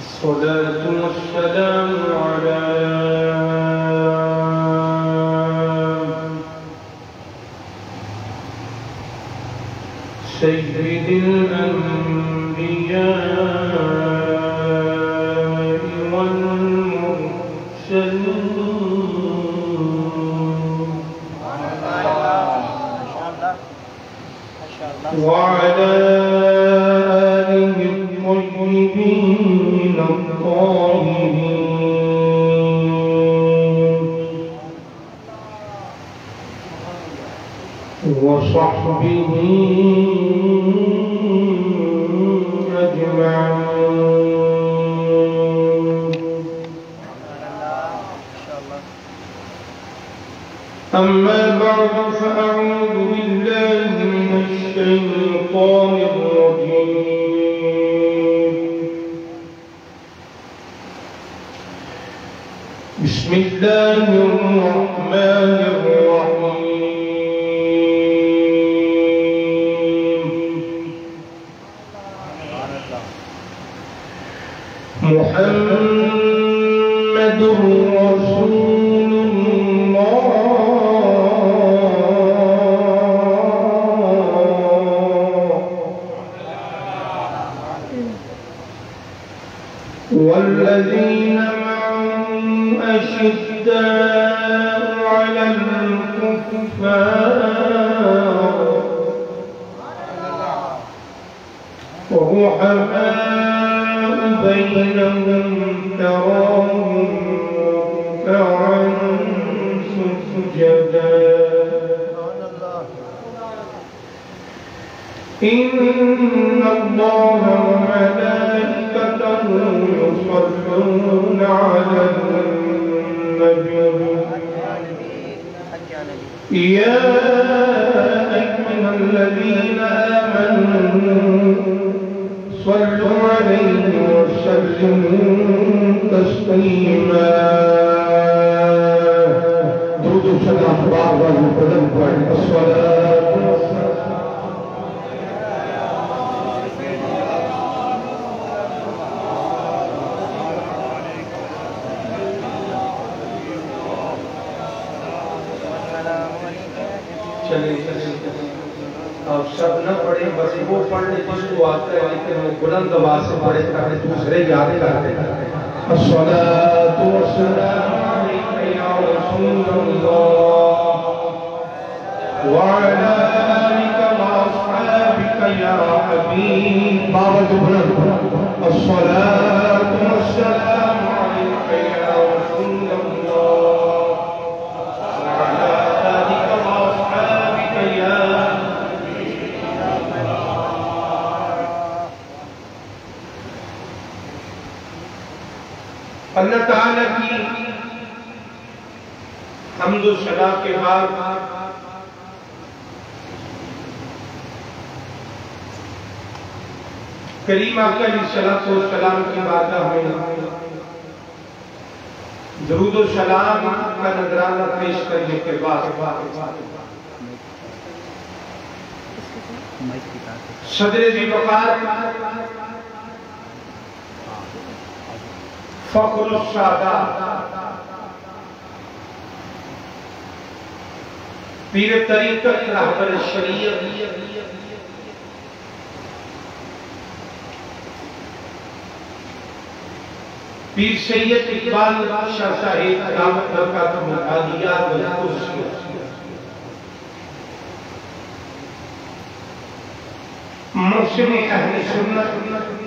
الصلاة والسلام على سيد الأنبياء والمرسلين وعلى آله الطيبين الطاهرين وصحبه أما بعد فأعوذ بالله من الشيطان الرجيم بسم الله الرحمن الرحيم محمد رسول الله والذين معه أشداء على الكفار رحماء بينهم تراهم ركعا سجدا إن الله وملائكته يصلون على النبي يا أيها الذين آمنوا صلوا عليه وسلموا تسليما درود و سلام بعض القدم بعد الصلاة اب سب نہ پڑھیں بس وہ پڑھنے جس کو آتا ہے لیکن وہ بلند آواز سے پڑھے تاکہ دوسرے یاد کرتے ہیں الصلاة والسلام عليك يا رسول الله وعلى آلك وأصحابك يا حبيب بابا جبران الصلاة والسلام عليك يا رسول الله وعلى آلك وأصحابك يا اللہ تعالیٰ کی حمد و ثنا کے بعد کریم آقا علیہ السلام کی بارگاہ میں درود و سلام کا نذرانہ پیش کرنے کے بعد صدر ذی وقار فخر السادات پیر طریقت رہبر شریعت پیر سید اقبال شاہ صاحب دامت برکاتہ العالیات والقدسیات محسن اہل سنت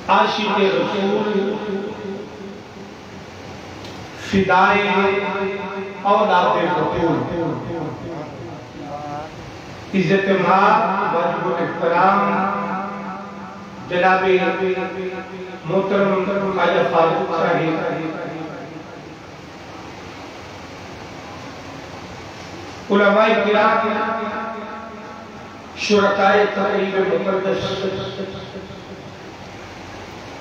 عاشق رسول فدائے اولاد بطول عزت مآب واجب الاحترام جناب محترم خواجہ فاروق صاحب علماء کرام شرکائے تقریب مقدس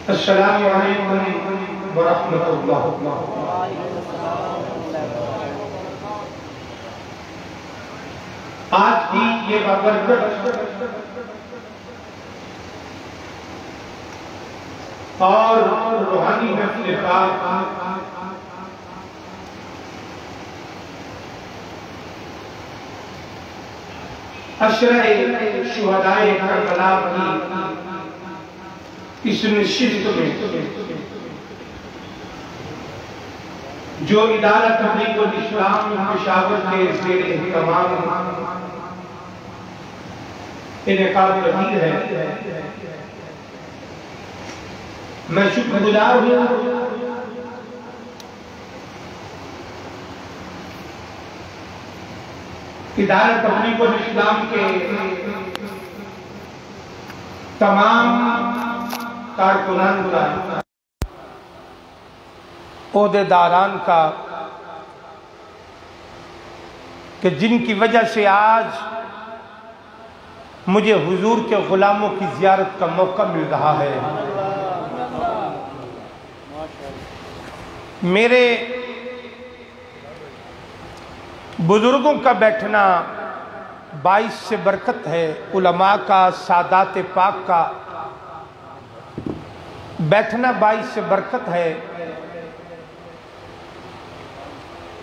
السلام علیکم ورحمۃ اللہ آج کی یہ بابرکت اور روحانی محفل پاک عشرہ شہدائے کربلا کی اس نشست میں جو ادارہ تبلیغ الاسلام پشاور کے زیر اہتمام انعقاد پذیر ہے، میں شکر گزار ہوں ادارہ تبلیغ الاسلام کے تمام کارکنان کا، عہدیداران کا، کہ جن کی وجہ سے آج مجھے حضور کے غلاموں کی زیارت کا موقع مل رہا ہے۔ میرے بزرگوں کا بیٹھنا باعث سے برکت ہے، علماء کا، سادات پاک کا بیٹھنا باعث سے برکت ہے۔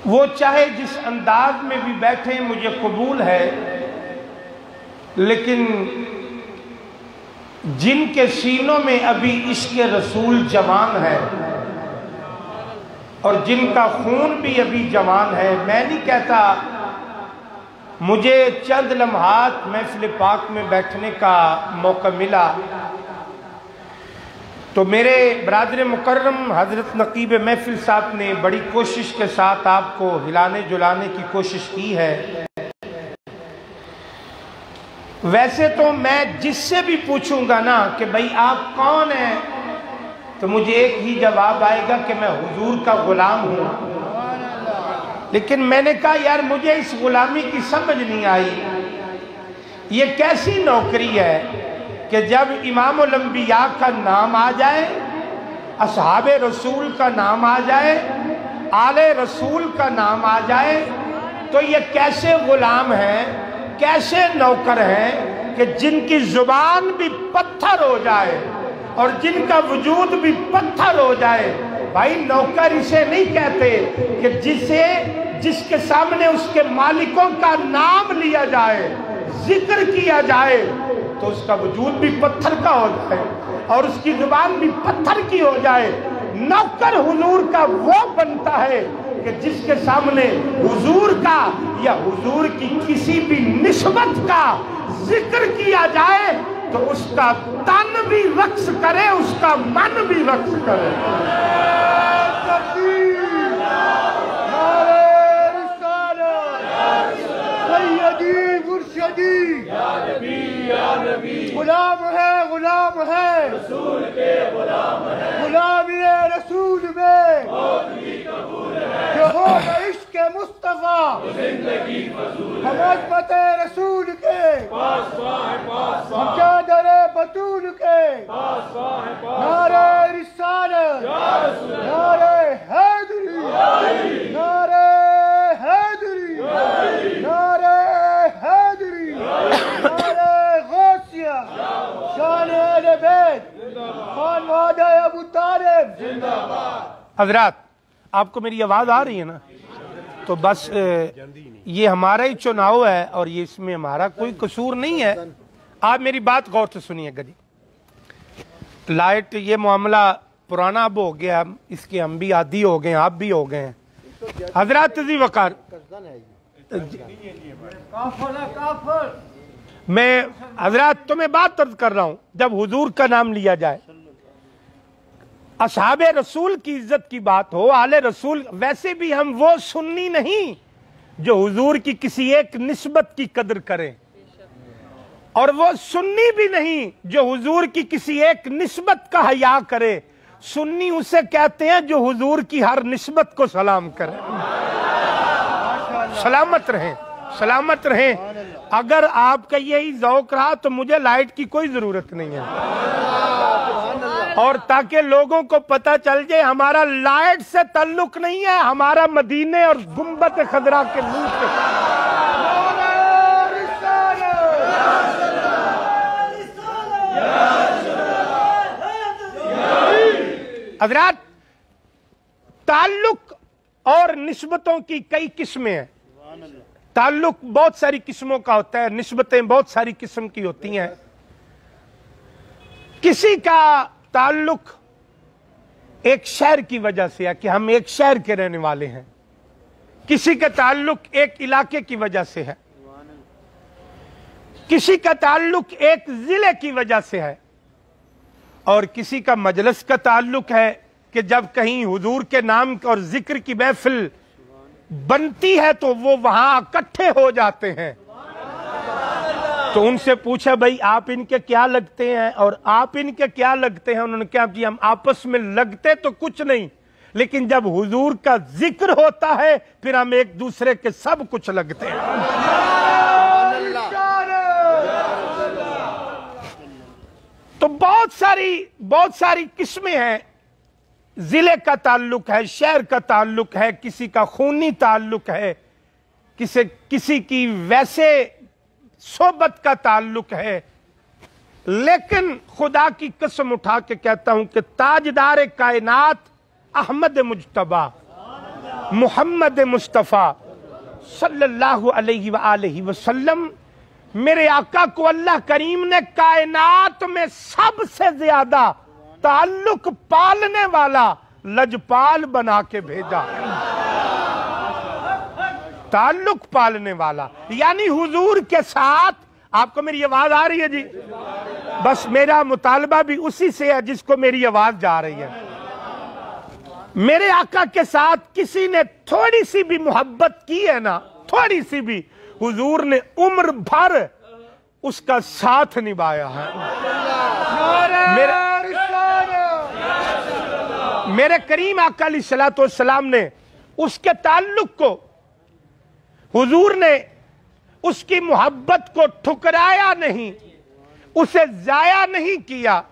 وہ چاہے جس انداز میں بھی بیٹھیں مجھے قبول ہے، لیکن جن کے سینوں میں ابھی عشق رسول جوان ہے اور جن کا خون بھی ابھی جوان ہے، میں نہیں کہتا مجھے چند لمحات محفل پاک میں بیٹھنے کا موقع ملا تو میرے برادر مکرم حضرت نقیب محفل صاحب نے بڑی کوشش کے ساتھ آپ کو ہلانے جلانے کی کوشش کی ہے۔ ویسے تو میں جس سے بھی پوچھوں گا نا کہ بھئی آپ کون ہیں، تو مجھے ایک ہی جواب آئے گا کہ میں حضور کا غلام ہوں، لیکن میں نے کہا یار مجھے اس غلامی کی سمجھ نہیں آئی، یہ کیسی نوکری ہے کہ جب امام الانبیاء کا نام آ جائے، اصحاب رسول کا نام آ جائے، آل رسول کا نام آ جائے، تو یہ کیسے غلام ہیں، کیسے نوکر ہیں کہ جن کی زبان بھی پتھر ہو جائے اور جن کا وجود بھی پتھر ہو جائے۔ بھائی نوکر اسے نہیں کہتے کہ جس کے سامنے اس کے مالکوں کا نام لیا جائے، ذکر کیا جائے تو اس کا وجود بھی پتھر کا ہو جائے اور اس کی زبان بھی پتھر کی ہو جائے۔ نوکر حضور کا وہ بنتا ہے کہ جس کے سامنے حضور کا یا حضور کی کسی بھی نسبت کا ذکر کیا جائے تو اس کا تن بھی رقص کرے، اس کا من بھی رقص کرے۔ غلام ہے غلام ہے رسول کے غلام ہے، غلامی رسول میں موت بھی قبول ہے، جو ہو عشق مصطفیٰ زندگی فضول ہے، ہم عظمت رسول کے پاس ہے پاس، ہم چادر بطول کے پاس ہے پاس، نعرہ رسالت یا رسول اللہ، نعرہ حیدری نعرہ حیدری نعرہ حیدری نعرہ غوثیہ، شان اہل بیت، خان وعدہ ابو طالب زندہ باد۔ حضرات آپ کو میری آواز آ رہی ہے نا؟ تو بس یہ ہمارا ہی چناؤ ہے اور یہ اس میں ہمارا کوئی قصور نہیں ہے۔ آپ میری بات غور سے سنیے گا جی۔ لائٹ یہ معاملہ پرانا اب ہو گیا، اس کے ہم بھی عادی ہو گئے ہیں، آپ بھی ہو گئے ہیں۔ حضرات عزیز وقار، میں حضرات تمہیں بات عرض کر رہا ہوں، جب حضور کا نام لیا جائے، اصحاب رسول کی عزت کی بات ہو، آل رسول، ویسے بھی ہم وہ سنی نہیں جو حضور کی کسی ایک نسبت کی قدر کریں، اور وہ سنی بھی نہیں جو حضور کی کسی ایک نسبت کا حیا کرے۔ سنی اسے کہتے ہیں جو حضور کی ہر نسبت کو سلام کرے۔ سلامت رہیں، سلامت رہیں۔ اگر آپ کا یہی ذوق رہا تو مجھے لائٹ کی کوئی ضرورت نہیں ہے، اور تاکہ لوگوں کو پتہ چل جائے ہمارا لائٹ سے تعلق نہیں ہے، ہمارا مدینے اور گنبد خضرا کے نور سے۔ हज़रात, ताल्लुक और निस्बतों की कई किस्में हैं। ताल्लुक बहुत सारी किस्मों का होता है, निस्बतें बहुत सारी किस्म की होती हैं। किसी का ताल्लुक एक शहर की वजह से है कि हम एक शहर के रहने वाले हैं, किसी का ताल्लुक एक इलाके की वजह से है, किसी का ताल्लुक एक जिले की वजह से है, और किसी का मजलिस का ताल्लुक है कि जब कहीं हुजूर के नाम और जिक्र की महफिल बनती है तो वो वहां इकट्ठे हो जाते हैं। तो उनसे पूछा, भाई आप इनके क्या लगते हैं और आप इनके क्या लगते हैं? उन्होंने कहा कि हम आपस में लगते तो कुछ नहीं, लेकिन जब हुजूर का जिक्र होता है फिर हम एक दूसरे के सब कुछ लगते हैं। तो बहुत सारी किस्में हैं। जिले का ताल्लुक है, शहर का ताल्लुक है, किसी का खूनी ताल्लुक है, किसी की वैसे सोबत का ताल्लुक है। लेकिन खुदा की कसम उठा के कहता हूं कि ताजदार कायनात अहमद मुज्तबा मुहम्मद मुस्तफ़ा सल्लल्लाहु अलैहि वसल्लम, मेरे आका को अल्लाह करीम ने कायनात में सबसे ज्यादा ताल्लुक पालने वाला लजपाल बना के भेजा। ताल्लुक पालने वाला, यानी हुजूर के साथ। आपको मेरी आवाज आ रही है जी? बस मेरा मुतालबा भी उसी से है जिसको मेरी आवाज जा रही है। मेरे आका के साथ किसी ने थोड़ी सी भी मोहब्बत की है ना, थोड़ी सी भी, हुजूर ने उम्र भर उसका साथ निभाया है। मेरे करीम आका अलैहिस्सलातु वस्सलाम ने उसके ताल्लुक को, हुजूर ने उसकी मोहब्बत को ठुकराया नहीं, उसे जाया नहीं किया।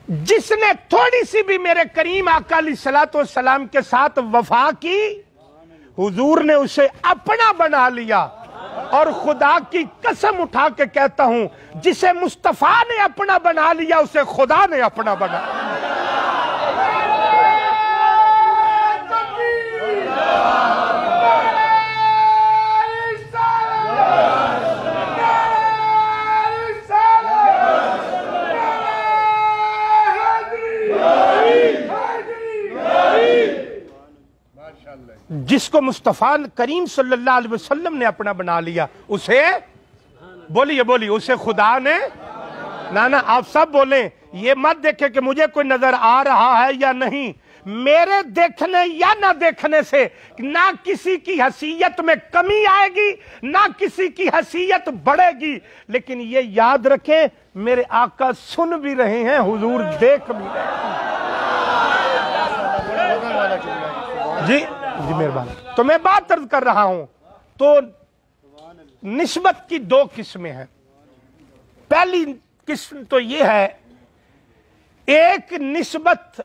जिसने थोड़ी सी भी मेरे करीम आका अलैहिस्सलातु वस्सलाम के साथ वफा की, हुजूर ने उसे अपना बना लिया। और खुदा की कसम उठा के कहता हूं, जिसे मुस्तफा ने अपना बना लिया उसे खुदा ने अपना बना लिया। जिसको मुस्तफा करीम सल्लल्लाहु अलैहि वसल्लम ने अपना बना लिया, उसे बोलिए उसे खुदा ने ना आप सब बोले। ये मत देखे कि मुझे कोई नजर आ रहा है या नहीं। मेरे देखने या ना देखने से ना किसी की हैसियत में कमी आएगी, ना किसी की हैसियत बढ़ेगी। लेकिन ये याद रखें, मेरे आका सुन भी रहे हैं, हुजूर देख भी रहे हैं। जी मेहरबानी। तो मैं बात अर्ज कर रहा हूं, तो निस्बत की दो किस्में हैं। पहली किस्म तो ये है, एक निस्बत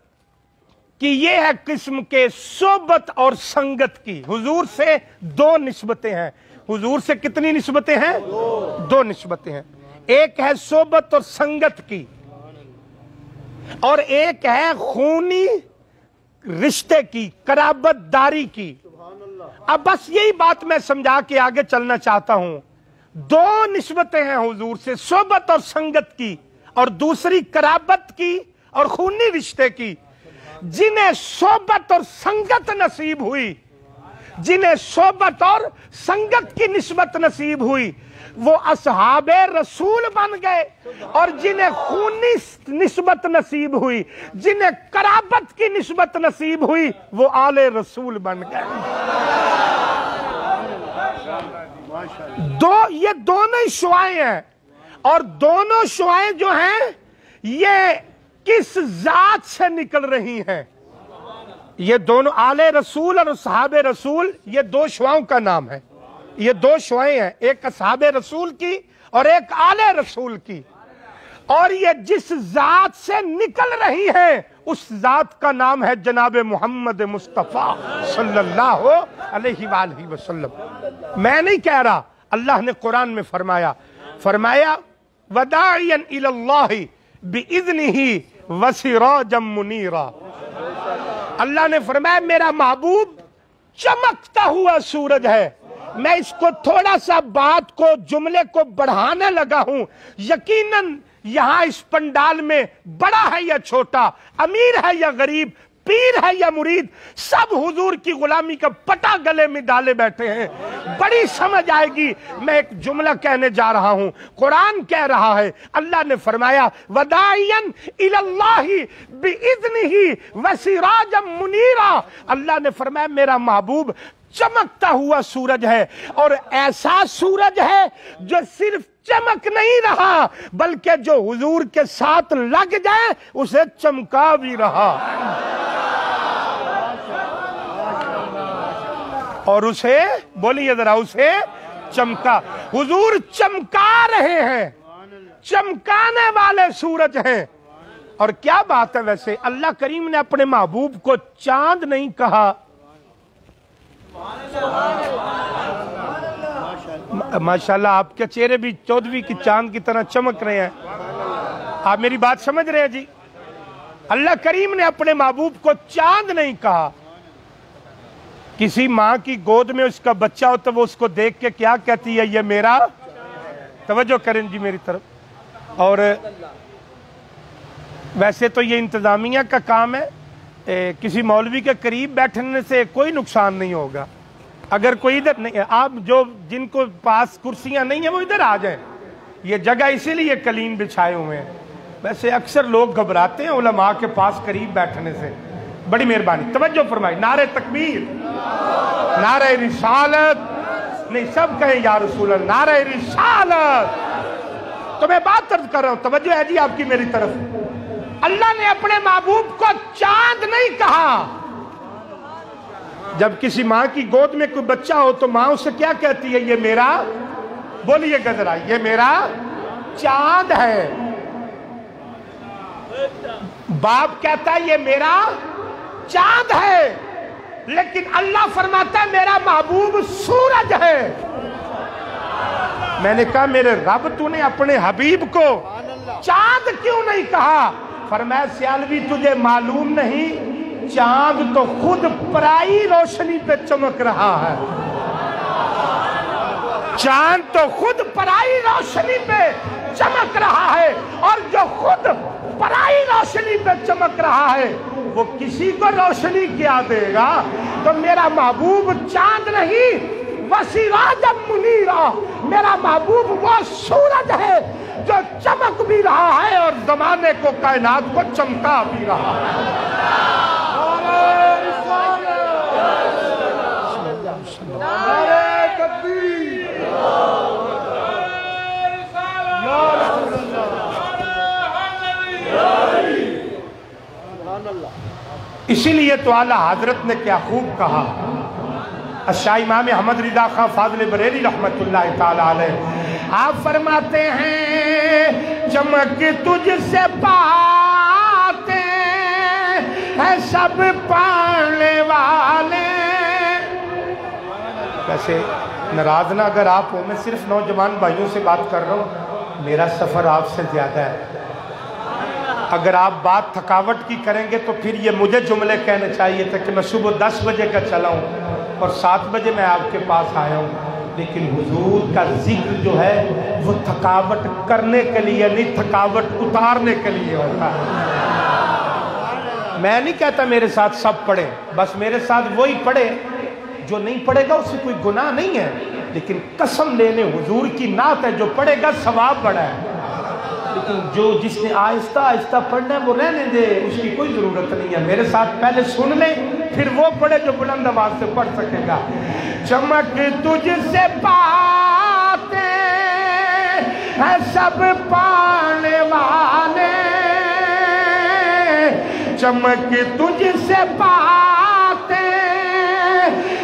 कि ये है किस्म के सोबत और संगत की। हुजूर से दो निस्बतें हैं। हुजूर से कितनी निस्बतें हैं? दो निस्बतें हैं। एक है सोबत और संगत की, और एक है खूनी रिश्ते की, कराबतदारी की। अब बस यही बात मैं समझा के आगे चलना चाहता हूं। दो निस्बतें हैं हुजूर से, सोबत और संगत की, और दूसरी कराबत की और खूनी रिश्ते की। जिन्हें सोबत और संगत नसीब हुई, जिन्हें सोबत और संगत की निस्बत नसीब हुई, वो असहाबे रसूल बन गए। और जिन्हें खूनी निस्बत नसीब हुई, जिन्हें कराबत की निस्बत नसीब हुई, वो आले रसूल बन गए। ये दोनों ही शुआएं हैं, और दोनों शुआएं जो हैं ये किस जात से निकल रही हैं? ये दोनों आले रसूल और सहाबे रसूल, ये दो शुआओं का नाम है। ये दो शुआएं हैं, एक असहाबे रसूल की और एक आले रसूल की। और ये जिस जात से निकल रही है उस जात का नाम है जनाब मोहम्मद मुस्तफ़ा सल्लल्लाहु अलैहि वसल्लम। मैं नहीं कह रहा, अल्लाह ने कुरान में फरमाया वदाइयन इलल्लाहि बिइज़्निही वसिराजम मुनीरा। अल्लाह ने फरमाया मेरा महबूब चमकता हुआ सूरज है। मैं इसको थोड़ा सा बात को, जुमले को बढ़ाने लगा हूं। यकीनन यहां इस पंडाल में बड़ा है या छोटा, अमीर है या गरीब, पीर है या मुरीद, सब हुजूर की गुलामी का पटा गले में डाले बैठे हैं। बड़ी समझ आएगी। मैं एक जुमला कहने जा रहा हूं, कुरान कह रहा है, अल्लाह ने फरमाया वदाइयन इलल्लाहि बिइज़्निही वसिराजम मुनीरा। अल्लाह ने फरमाया मेरा महबूब चमकता हुआ सूरज है, और ऐसा सूरज है जो सिर्फ चमक नहीं रहा बल्कि जो हुजूर के साथ लग जाए उसे चमका भी रहा, और उसे, बोलिए जरा, उसे चमका। हुजूर चमका रहे हैं, चमकाने वाले सूरज हैं। और क्या बात है, वैसे अल्लाह करीम ने अपने महबूब को चांद नहीं कहा, माशाल्लाह आपके चेहरे भी 14वीं की चांद की तरह चमक रहे हैं। आप मेरी बात समझ रहे हैं जी? अल्लाह करीम ने अपने महबूब को चांद नहीं कहा। किसी माँ की गोद में उसका बच्चा हो तो वो उसको देख के क्या कहती है, ये मेरा, तवज्जो करें जी मेरी तरफ। और वैसे तो ये इंतजामिया का काम है, किसी मौलवी के करीब बैठने से कोई नुकसान नहीं होगा। अगर कोई इधर नहीं, आप जो जिनको पास कुर्सियां नहीं है वो इधर आ जाएं। ये जगह इसीलिए कलीन बिछाए हुए हैं। वैसे अक्सर लोग घबराते हैं उलमा के पास करीब बैठने से। बड़ी मेहरबानी, तवज्जो फरमाई। नारे तकबीर, नारे रिसालत, नहीं सब कहें या रसूल अल्लाह, नारे रिसालत। तो मैं बात अर्ज कर रहा हूं, तवज्जो है जी आपकी मेरी तरफ। अल्लाह ने अपने महबूब को चांद नहीं कहा। जब किसी माँ की गोद में कोई बच्चा हो तो माँ उससे क्या कहती है, ये मेरा, बोलिए गजरा, ये मेरा चांद है। बाप कहता है ये मेरा चांद है, लेकिन अल्लाह फरमाता है मेरा महबूब सूरज है। मैंने कहा मेरे रब तूने अपने हबीब को चांद क्यों नहीं कहा? फरमाया सियालवी तुझे मालूम नहीं, चांद तो खुद पराई रोशनी पे चमक रहा है। चांद तो खुद पराई रोशनी पे चमक रहा है, और जो खुद पराई रोशनी पे चमक रहा है वो किसी को रोशनी क्या देगा? तो मेरा महबूब चांद नहीं, वसिराजम मुनीरा। मेरा महबूब वो सूरज है जो चमक भी रहा है और जमाने को, कायनात को चमका भी रहा है। इसीलिए तो आला हजरत ने क्या खूब कहा, शाह इमाम अहमद रिदा खां फाज़िल बरेली रहमतुल्लाह ताला अलैह, आप फरमाते हैं चमक तुझसे पाते हैं सब पाने वाले। वैसे नाराज ना अगर आप हो, मैं सिर्फ नौजवान भाइयों से बात कर रहा हूँ, मेरा सफर आपसे ज्यादा है। अगर आप बात थकावट की करेंगे तो फिर ये मुझे जुमले कहने चाहिए थे कि मैं सुबह 10 बजे का चला हूँ और 7 बजे मैं आपके पास आया हूँ। लेकिन हुजूर का जिक्र जो है वो थकावट करने के लिए नहीं, थकावट उतारने के लिए होता है। मैं नहीं कहता मेरे साथ सब पढ़े, बस मेरे साथ वही पढ़े जो नहीं पढ़ेगा उससे कोई गुनाह नहीं है, लेकिन कसम लेने हुजूर की नात है, जो पढ़ेगा सवाब बड़ा है। लेकिन जो जिसने आहिस्ता आहिस्ता पढ़ना है वो रहने दे, उसकी कोई जरूरत नहीं है। मेरे साथ पहले सुन ले, फिर वो पढ़े जो बुलंद आवाज से पढ़ सकेगा। चमक तुझसे पाते हैं सब पाने वाले, चमक तुझसे पाते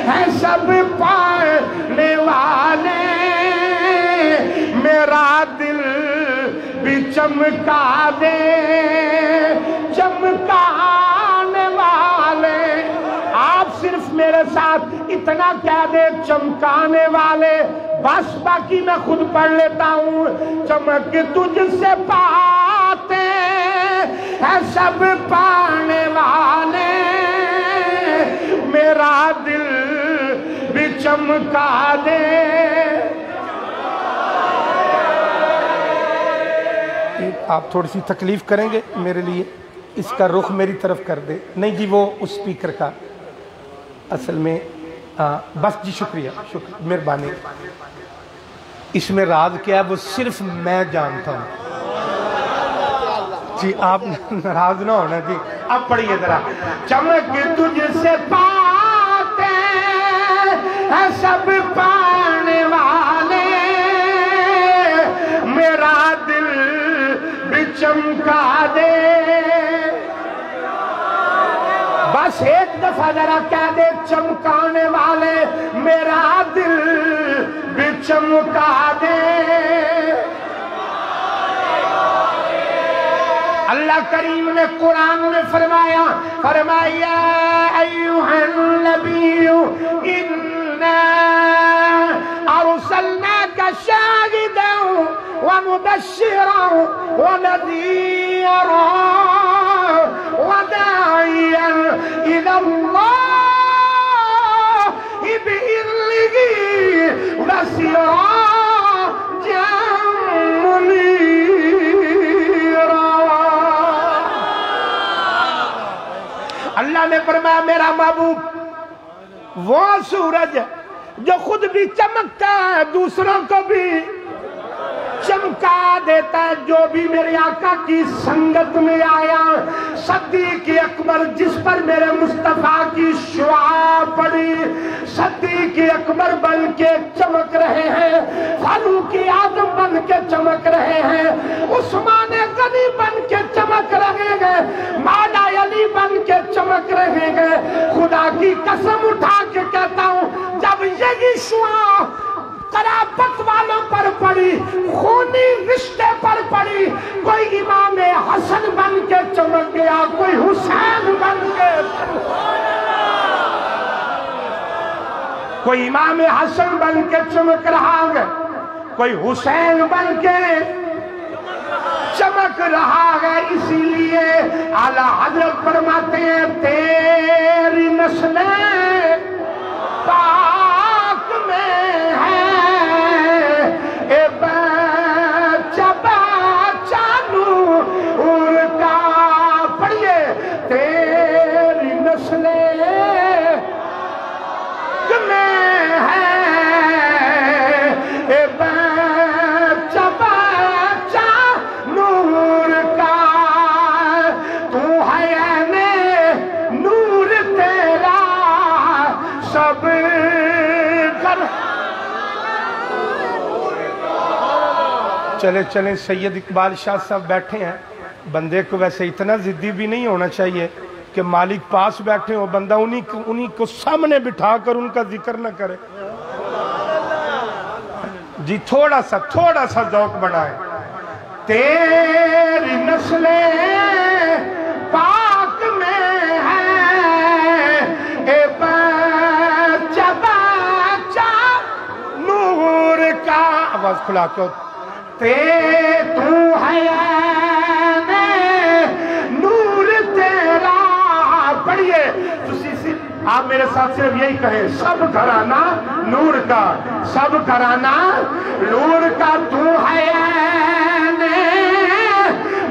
हैं सब पाने वाले। मेरा दिल भी चमका दे चमकाने वाले। आप सिर्फ मेरे साथ इतना कह दे चमकाने वाले, बस बाकी मैं खुद पढ़ लेता हूँ। चमक तुझसे पाते ہے سب پانے والے میرا دل بھی چمکا دے. آپ تھوڑی سی تکلیف کریں گے میرے لیے, اس کا رخ میری طرف کر دے. نہیں جی وہ اس سپیکر کا اصل میں بس جی شکریہ مہربانی. اس میں راز کیا ہے وہ صرف میں جانتا ہوں جی, آپ ناراض نہ ہونا جی. اب پڑھیے ذرا. چمک تجھ سے پاتے ہیں سب پانے والے میرا دل بھی چمکا دے. بس ایک دفعہ ذرا کہہ دے چمکانے والے میرا دل بھی چمکا دے. اللہ کریم نے قرآن میں فرمایا ایوہ النبی انا ارسلناک شاہدا ومبشرا ونذیرا وداعیا الی اللہ بإذنہ وسراجا منیرا. اللہ نے فرمایا میرا محبوب وہ سورج جو خود بھی چمکتا ہے دوسروں کو بھی چمکا دیتا ہے. جو بھی میرے آقا کی سنگت میں آیا صدیق اکبر جس پر میرے مصطفیٰ کی شعاع پڑی صدیق اکبر بن کے چمک رہے ہیں, فاروق اعظم بن کے چمک رہے ہیں, عثمان غنی بن کے چمک رہے ہیں, مولا علی بن کے چمک رہے ہیں. خدا کی قسم اٹھا کے کہتا ہوں جب یہی شعاع قرابت والوں پر پڑی خونی رشتے پر پڑی کوئی امام حسن بن کے چمک گیا, کوئی حسین بن کے, کوئی امام حسن بن کے چمک رہا ہے, کوئی حسین بن کے چمک رہا ہے. اسی لیے اعلیٰ حضرت فرماتے ہیں تیری نسلیں پاک میں ہے اے بچہ بچہ نور کا. پڑھیے تیری نسلیں میں ہے اے بچہ بچہ نور کا. تو ہے نور تیرا سب کر. چلے سید اقبال شاہ صاحب بیٹھے ہیں. بندے کو ویسے اتنا ضدی بھی نہیں ہونا چاہیے کہ مالک پاس بیٹھے ہو بندہ انہی کو سامنے بٹھا کر ان کا ذکر نہ کرے. جی تھوڑا سا ذوق بڑھائے. تیری نسلیں پاک میں ہے اے بچہ بچہ نور کا. آواز کھلا کے تو ہے نور تیرا. پڑھیے آپ میرے ساتھ صرف یہی کہیں سب گھرانہ نور کا, سب گھرانہ نور کا. تو ہے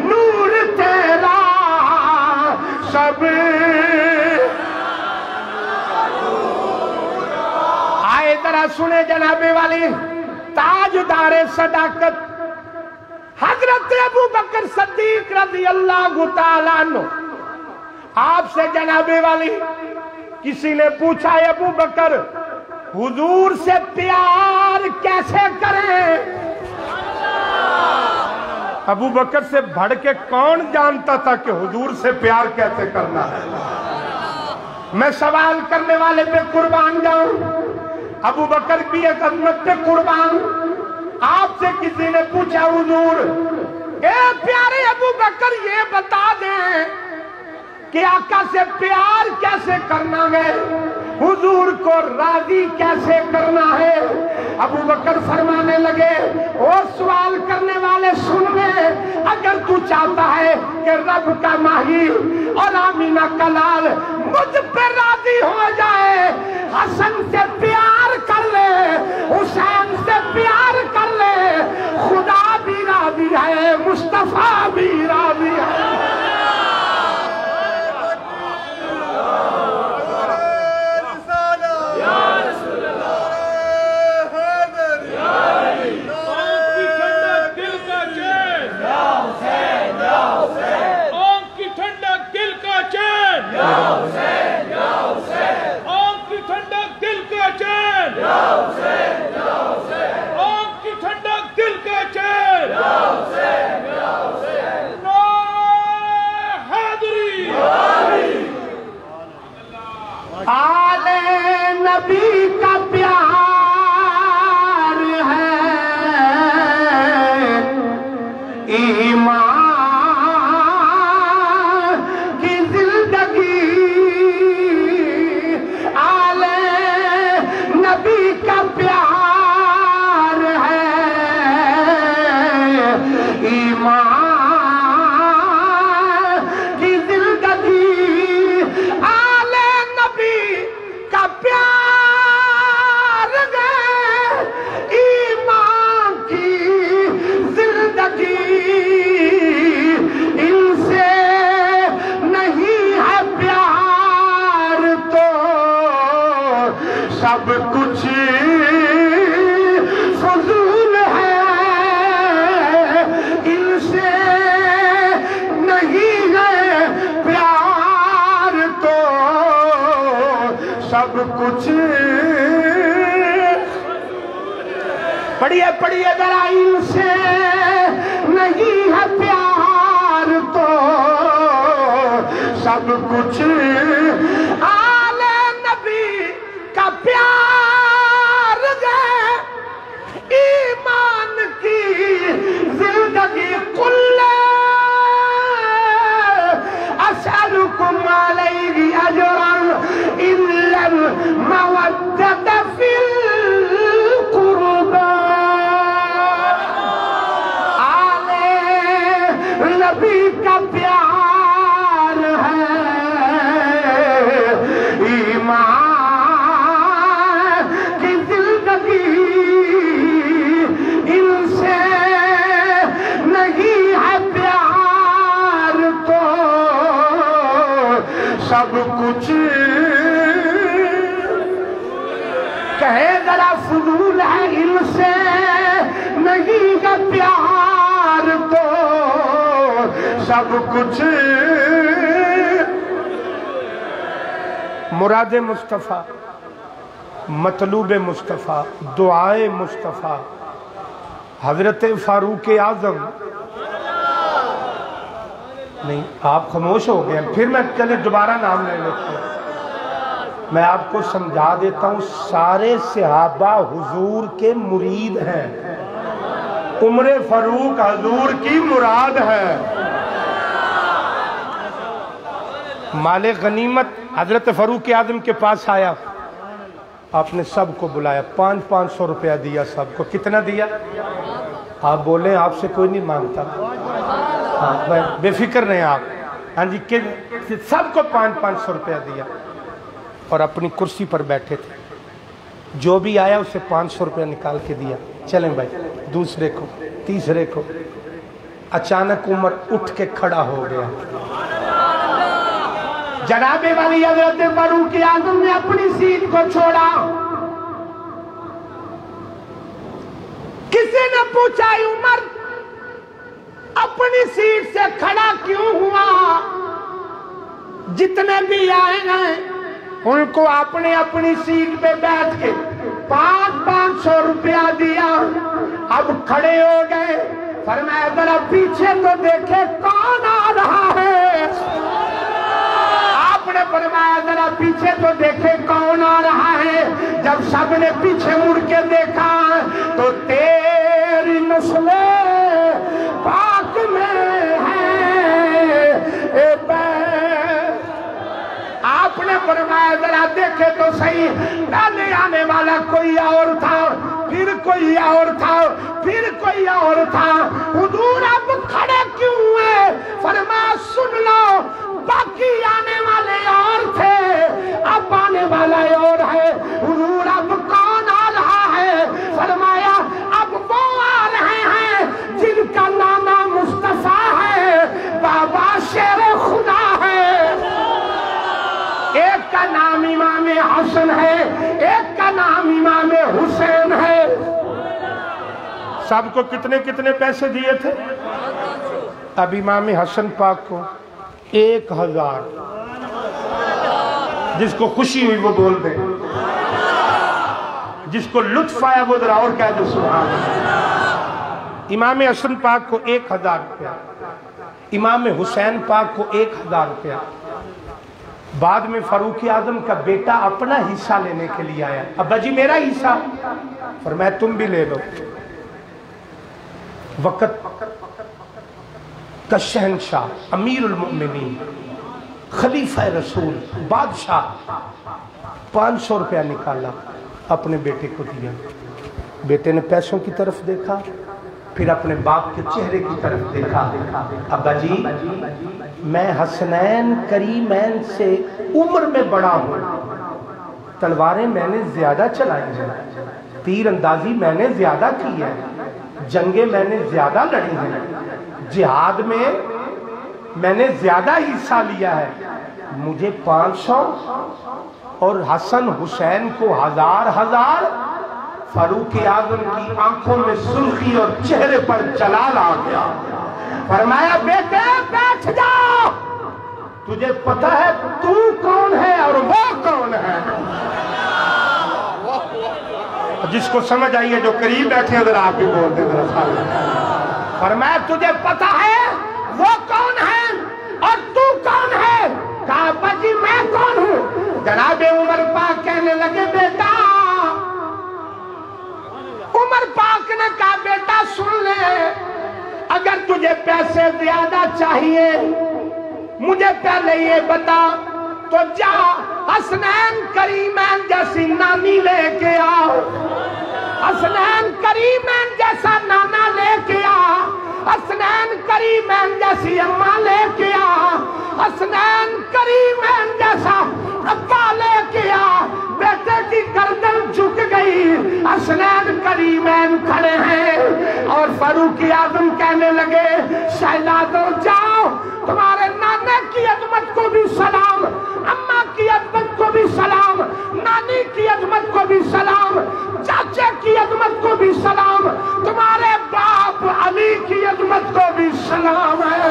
نور تیرا سب. آئے ذرا سنے جناب والی تاجدار صداقت حضرت ابو بکر صدیق رضی اللہ تعالیٰ عنہ. آپ سے جناب والی کسی نے پوچھا ابو بکر حضور سے پیار کیسے کریں؟ ابو بکر سے بڑھ کے کون جانتا تھا کہ حضور سے پیار کیسے کرنا ہے. میں سوال کرنے والے پہ قربان جاؤں. ابو بکر بھی ایک عظمت پہ قربان. آپ سے کسی نے پوچھا حضور اے پیارے ابو بکر یہ بتا دیں کہ آقا سے پیار کیسے کرنا ہے, حضور کو راضی کیسے کرنا ہے. ابو بکر فرمانے لگے اور سوال کرنے والے سن لے, اگر تو چاہتا ہے کہ रब का माही और आमीना का लाल मुझ पे राजी हो जाए, हसन से प्यार कर ले, हुसैन से प्यार कर ले, खुदा भी राजी है, मुस्तफा भी राजी है। आले नबी का प्यार है, ईमान की जिंदगी। आले नबी का प्यार है, ईमान की जिंदगी। आले नबी का प्यार है, ईमान की जिंदगी। इनसे नहीं है प्यार तो सब कुछ फजूल है। इनसे नहीं है प्यार तो सब कुछ। पढ़िए जरा, इनसे नहीं है प्यार तो सब कुछ। आले नबी का प्यार है, ईमान की जिंदगी। कुल्ले असअलुकुम अलैहि अजरन इल्लल मवद्दत फिल कुर्बा। आले नबी का प्यार है, ईमान की जिंदगी। इनसे नहीं है प्यार तो सब कुछ। कहे जरा फजूल है, इनसे नहीं है प्यार तो सब कुछ। मुराद मुस्तफ़ा, मतलूब मुस्तफ़ा, दुआए मुस्तफ़ा, हजरत फारूक आज़म। नहीं, आप खामोश हो गए, फिर मैं चले दोबारा नाम ले लेता हूँ। मैं आपको समझा देता हूँ, सारे सहाबा हुजूर के मुरीद हैं। उम्र फारूक हुजूर की मुराद है। माले गनीमत हजरत फारूक आज़म के पास आया, आपने सबको बुलाया, 500 रुपया दिया सबको। कितना दिया? आप बोले आपसे कोई नहीं मांगता। हाँ, बेफिक्र नहीं आप। हाँ जी, सबको 500 रुपया दिया और अपनी कुर्सी पर बैठे थे। जो भी आया उसे 500 रुपया निकाल के दिया। चलें भाई, दूसरे को, तीसरे को। अचानक उमर उठ के खड़ा हो गया। जनाबे वाली हजरत फारूक आज़म ने अपनी सीट को छोड़ा। किसी ने पूछा, उमर अपनी सीट से खड़ा क्यों हुआ? जितने भी आए हैं उनको आपने अपनी सीट पे बैठ के 500 रुपया दिया। अब खड़े हो गए, फरमाया जरा पीछे तो देखे कौन आ रहा है। आपने फरमाया जरा पीछे तो देखे कौन आ रहा है। जब सबने पीछे मुड़ के देखा तो तेरी नस्ले पाक में है। आपने फरमाया जरा देखे तो सही, पहले आने वाला कोई और था, फिर कोई और था, फिर कोई और था। हुजूर अब खड़े क्यों हुए? फरमाया सुन हसन है, एक का नाम इमाम हुसैन है। सबको कितने कितने पैसे दिए थे? अब इमाम हसन पाक को 1000। जिसको खुशी हुई वो बोल दे, जिसको लुत्फ आया वो जरा और कह दो सुभान अल्लाह। इमाम हसन पाक को 1000 रुपया, इमाम हुसैन पाक को 1000 रुपया। बाद में फारूक आजम का बेटा अपना हिस्सा लेने के लिए आया, अब्बा जी मेरा हिस्सा, फरमाया तुम भी ले लो। वक़्त का शहंशाह, अमीरुल मोमिनीन, खलीफा रसूल, बादशाह 500 रुपया निकाला, अपने बेटे को दिया। बेटे ने पैसों की तरफ देखा, फिर अपने बाप के चेहरे की तरफ देखा। अब्बा जी मैं हसनैन करीमैन से उम्र में बड़ा हूँ, तलवारें मैंने ज्यादा चलाई हैं, तीर अंदाजी मैंने ज्यादा की है, जंगे मैंने ज्यादा लड़ी हैं, जिहाद में मैंने ज्यादा हिस्सा लिया है, मुझे 500 और हसन हुसैन को 1000। फारूक आजम की आंखों में सुर्खी और चेहरे पर जलाल आ गया। फरमाया बेटे बैठ जा, तुझे पता है तू कौन है और वो कौन है? जिसको समझ आई है, जो करीब बैठे हैं, आप भी बोल दे जरा। फरमाया तुझे पता है वो कौन है और तू कौन है? कहा अब्बा जी मैं कौन हूँ? जनाबे उमर पाक कहने लगे बेटा, उमर पाक ने कहा बेटा सुन ले, अगर तुझे पैसे ज्यादा चाहिए मुझे पहले ये बता, तो जा हसनैन करीमैन जैसी नानी लेके आओ, हसनैन करीमैन जैसा नाना लेके आ, हसनैन करीमैन जैसी अम्मा लेके आ, हसनैन करीमैन जैसा अब्बा लेके आ। बेटे की गर्दन झुक गई, हसनैन करीमैन खड़े हैं और फारूक आजम कहने लगे शहजादों जाओ, तुम्हारे नाने की अजमत को भी सलाम, अम्मा की अजमत को भी सलाम, नानी की अजमत को भी सलाम, चाचे की अजमत को भी सलाम, तुम्हारे बाप अली की अजमत को भी सलाम है।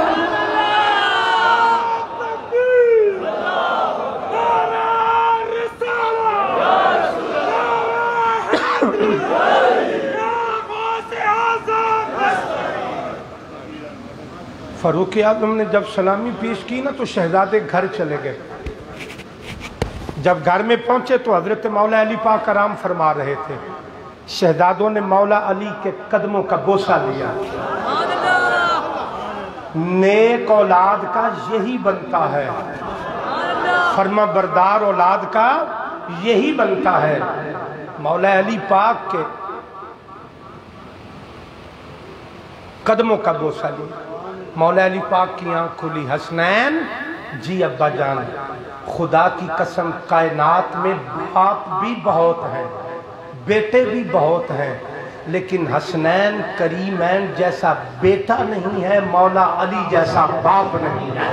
फारूक आजम ने जब सलामी पेश की ना तो शहजादे घर चले गए। जब घर में पहुंचे तो हजरत मौला अली पाक आराम फरमा रहे थे। शहजादों ने मौला अली के कदमों का बोसा लिया। नेक औलाद का यही बनता है, फरमा बरदार औलाद का यही बनता है। मौला अली पाक के कदमों का बोसा लिया। मौला अली पाक की आंख खुली। हसनैन जी अब्बा जान, खुदा की कसम कायनात में बाप भी बहुत हैं, बेटे भी बहुत हैं, लेकिन हसनैन करीमैन जैसा बेटा नहीं है, मौला अली जैसा बाप नहीं है।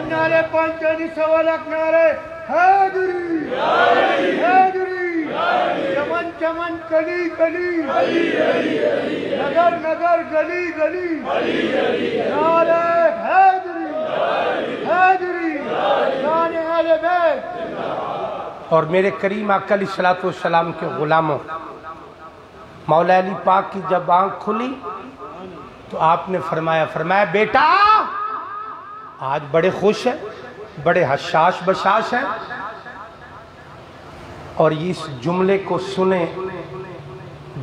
नारे पंचनी सवालक नारे हैदरी हैदरी, चमन चमन कली कली, नगर नगर गली गली, नारे हैदरी हैदरी, नारे अहले बैत। और मेरे करीम आका अलैहिस्सलातु वस्सलाम के गुलामों, मौला अली पाक की जब आंख खुली तो आपने फरमाया बेटा आज बड़े खुश हैं, बड़े हशाश बशाश हैं। और इस जुमले को सुने,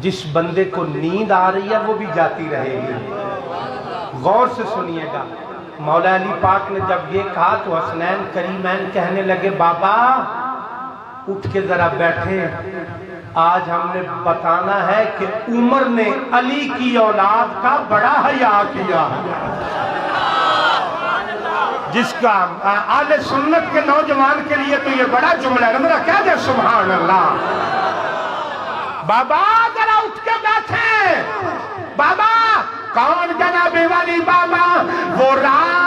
जिस बंदे को नींद आ रही है वो भी जाती रहेगी। गौर से सुनिएगा। मौला अली पाक ने जब ये कहा तो हसनैन करीमैन कहने लगे बाबा उठ के जरा बैठे, आज हमने बताना है कि उमर ने अली की औलाद का बड़ा हया किया। जिसका आले सुन्नत के नौजवान के लिए तो ये बड़ा जुमला है। मेरा क्या दे सुभान अल्लाह। बाबा जरा उठ के बैठे। बाबा कौन जनाबे वाली बाबा? वो राजदार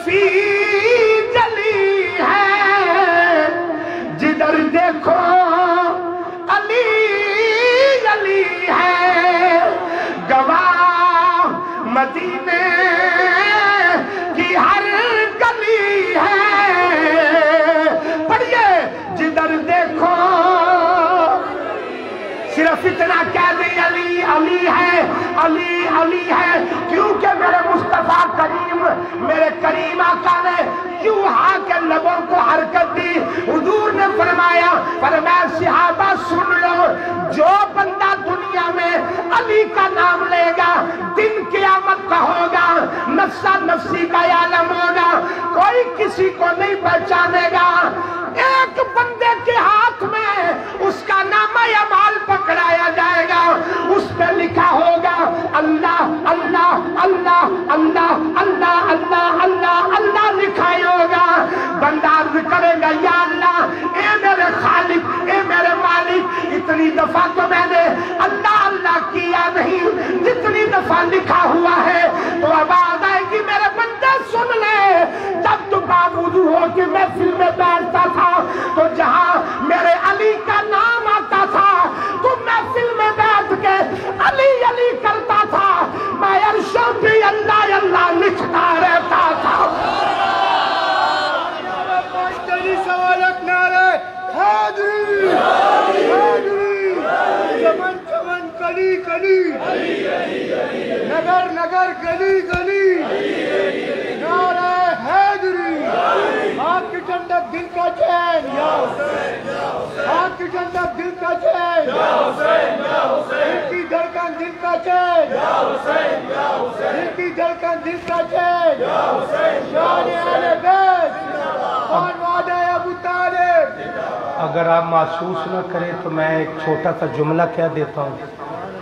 मुस्तफी जली है, जिधर देखो अली अली है, गवाह मदीने की हर गली है। पढ़िए, जिधर देखो सिर्फ इतना कह दे अली अली है, अली अली है, क्योंकि मेरे मुस्तफा करीम, मेरे करीम आका ने यूं हाँ के लबों को हरकत दी। हुजूर ने फरमाया सहाबा सुन लो, जो बंदा दुनिया में अली का नाम लेगा दिन क़यामत का होगा, नफ्सा नफ्सी का आलम होगा, कोई किसी को नहीं पहचानेगा। एक बंदे के हाथ में उसका नाम अमाल पकड़ाया जाएगा, उस पे लिखा होगा अल्लाह अल्लाह अल्लाह अल्लाह अल्लाह अल्लाह अल्लाह अल्लाह लिखा होगा। बंदा अर्ज़ करेगा या अल्लाह, ए मेरे खालिक, ए मेरे मालिक, इतनी दफा तो मैंने अल्लाह अल्लाह किया नहीं जितनी दफा लिखा हुआ है। तो आवाज आएगी मेरे बंदे सुन ले, जब तू बावजूद हो कि महफिल में बैठता था तो जहां मेरे अली का नाम आता था तो महफिल में बैठ के अली अली करता था, मैं अर्शों पे अल्लाह अल्लाह लिखता रहता था। चमन चमन कली कली, नगर नगर गली गली, नारे हैदरी, आँख की ठंडक दिल का चैन, आँख की ठंडक दिल का चैन, दिल की धड़कन दिल का चैन, दिल की धड़कन दिल का चैन, शान अहले बैत, कौन वादा है अबू तालिब। अगर आप महसूस न करें तो मैं एक छोटा सा जुमला कह देता हूँ।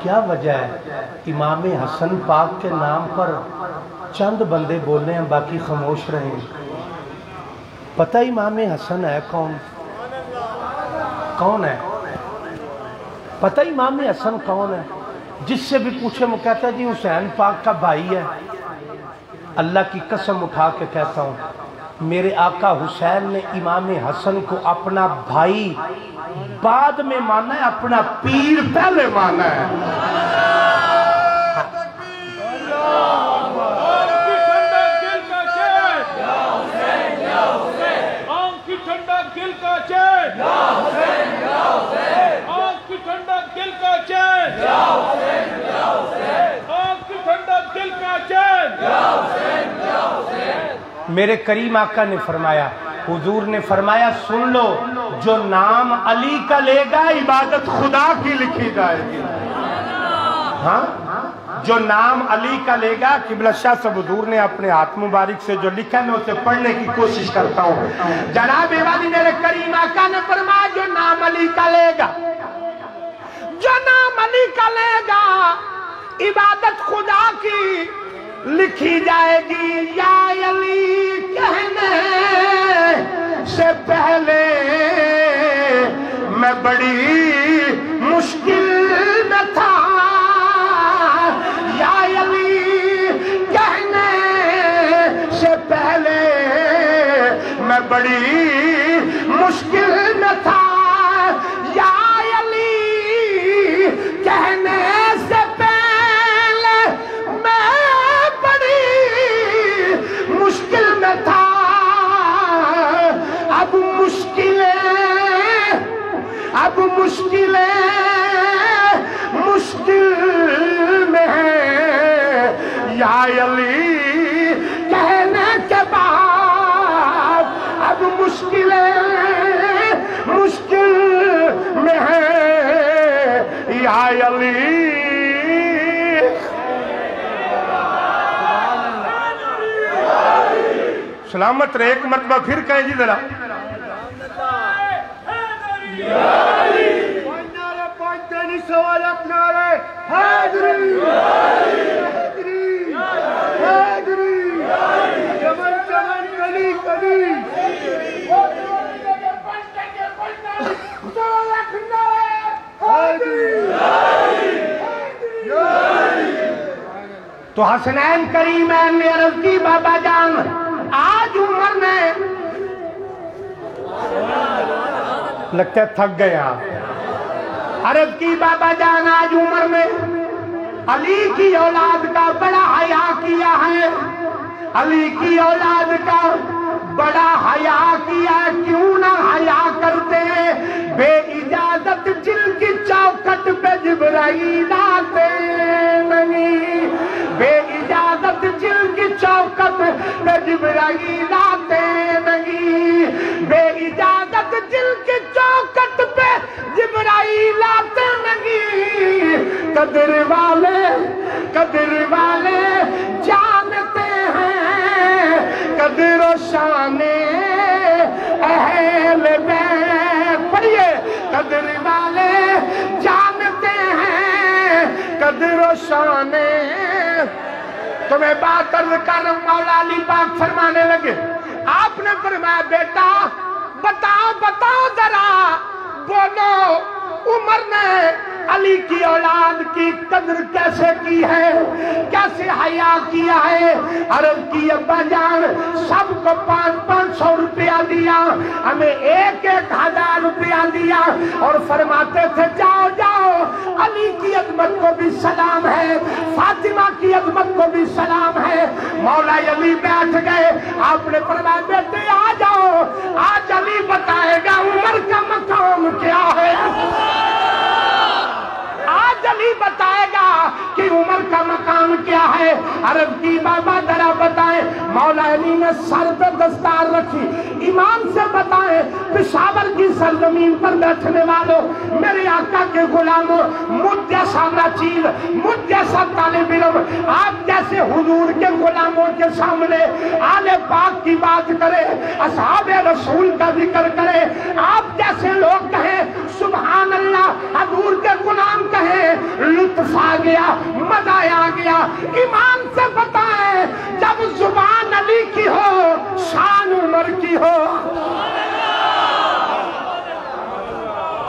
क्या वजह है इमाम हसन पाक के नाम पर चंद बंदे बोले हैं, बाकी खामोश रहे। पता इमाम हसन है कौन? कौन है? पता इमाम हसन कौन है? जिससे भी पूछे वो कहता है जी हुसैन पाक का भाई है। अल्लाह की कसम उठा के कहता हूँ, मेरे आका हुसैन ने इमाम हसन को अपना भाई बाद में माना है, अपना पीर पहले माना है। मेरे करीम आका ने फरमाया, हुजूर ने फरमाया सुन लो, जो नाम अली का लेगा इबादत खुदा की लिखी जाएगी। हाँ, जो नाम अली का लेगा, किबला शाह सब हुजूर ने अपने हाथ मुबारक से जो लिखा है मैं उसे पढ़ने की कोशिश करता हूँ। जनाब वाली मेरे करीम आका ने फरमाया जो नाम अली का लेगा, जो नाम अली का लेगा इबादत खुदा की लिखी जाएगी। या अली कहने से पहले मैं बड़ी मुश्किल में था, या अली कहने से पहले मैं बड़ी मुश्किल में था, या अली कहने से पहले मैं बड़ी मुश्किल में था। अब मुश्किलें मुश्किल में है, या अली कहने के बाद अब मुश्किलें मुश्किल में है, या अली। सलामत रहे, एक मरतबा फिर कहें जी जरा। सवाल अपना रहे हैदरी हैदरी हैदरी, चमन चमन कली कली, तो हसनैन करीमैन ने अर्ज़ की बाबा जान نے لگتا ہے تھک گئے آپ. عرض کی بابا جان آج عمر نے علی کی اولاد کا بڑا حیا کیا ہے, علی کی اولاد کا بڑا حیا کیا, کیوں نہ حیا کرتے ہیں؟ بے اجازت جل کی چوکھٹ پہ جبرائیل آتے نہیں, بے اجازت جل کی چوکھٹ پہ جبرائیل آتے نہیں, بے اجازت جل کی چوکھٹ پہ جبرائیل آتے نہیں. قدر والے جانتے ہیں قدر و شان اہل بیت. پڑھیے, قدر والے جانتے ہیں قدر و شان. تمہیں بات عرض کر مولا علی پاک فرمانے لگے, آپ نے فرمایا بیٹا بتاؤ ذرا, بولو عمر نے علی کی اولاد کی قدر کیسے کی ہے, کیسے حیا کیا ہے؟ عرض کی ابا جان سب کو 500 روپیہ دیا, ہمیں 1000 روپیہ دیا, اور فرماتے تھے جاؤ علی کی عظمت کو بھی سلام ہے, فاطمہ کی عظمت کو بھی سلام ہے. مولا علی بیٹھ گئے, آپ نے فرمایا بیٹے آ جاؤ, آج علی بتائے گا عمر کا مقام کیا ہے, آج علی بتائے گا کہ عمر کا مقام کیا ہے. عرض کی بابا ذرا بتائیں. مولا علی نے سر پہ دستار رکھی, امام سے بتائیں پشاور کی سرزمین پر بیٹھنے والوں, میرے آقا کے غلاموں, مجھ جیسا ناچیز, مجھ جیسا طالب علم, آپ جیسے حضور کے غلاموں کے سامنے آل پاک کی بات کرے, اصحاب رسول کا ذکر کرے, آپ جیسے لوگ کہیں سبحان اللہ, حضور کے غلام کہیں لطف آ گیا, مزہ آ گیا. ایمان سے بتائیں جب زبان علی کی ہو شان عمر کی ہو.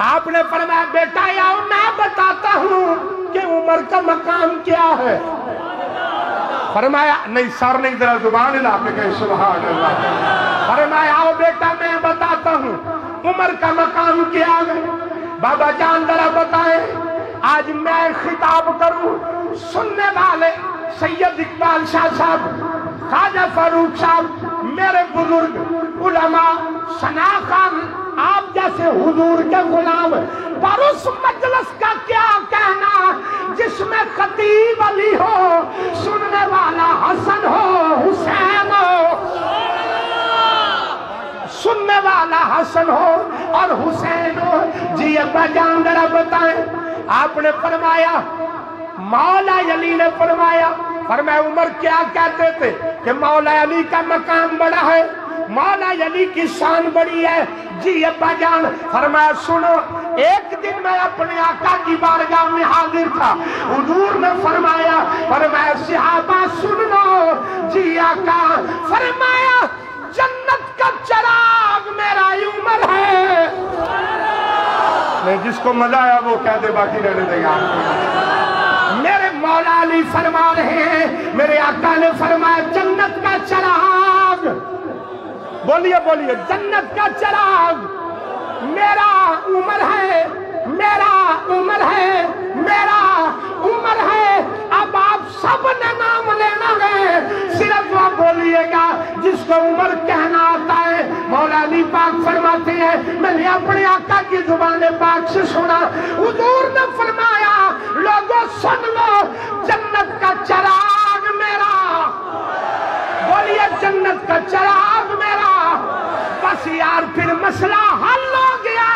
آپ نے فرمایا بیٹا آؤ میں بتاتا ہوں کہ عمر کا مقام کیا ہے. فرمایا نہیں سر نہیں, ذرا زبان ہلا کے کہیں سبحان اللہ. فرمایا آؤ بیٹا میں بتاتا ہوں عمر کا مقام کیا ہے. بابا جان ذرا بتائیں. آج میں خطاب کروں, سننے والے سید اقبال شاہ صاحب, خواجہ فاروق صاحب, میرے بزرگ علماء, ثنا خان, آپ جیسے حضور کے غلام, پر اس مجلس کا کیا کہنا جس میں خطیب علی ہو, سننے والا حسن ہو حسین ہو, سننے والا حسن ہو اور حسین ہو. جی ابا جان ذرا بتائیں. آپ نے فرمایا, مولا علی نے فرمایا عمر کیا کہتے تھے کہ مولا علی کا مقام بڑا ہے, مولا علی کی شان بڑی ہے. جی ابا جان فرمایا سنو, ایک دن میں اپنے آقا کی بارگاہ میں حاضر تھا, حضور نے فرمایا صحابہ سن لو. جی آقا فرمایا جنت کا چراغ میرا عمر ہے. نہیں جس کو مزہ آیا وہ کہہ دے, باقی رہنے دے گا. میرے مولا علی فرما رہے ہیں, میرے آقا نے فرمایا جنت کا چراغ, بولیے جنت کا چراغ میرا عمر ہے, میرا عمر ہے, میرا عمر ہے. اب آپ سب نے نام لینا ہے, صرف وہ بولیے گا جس کو عمر کہنا آتا ہے. مولا علی پاک فرماتے ہیں میں نے اپنے آقا کی زبان پاک سے سنا, حضور نے فرمایا لوگوں سن لو جنت کا چراغ میرا. بولیے جنت کا چراغ میرا. بس یار پھر مسئلہ حل ہو گیا.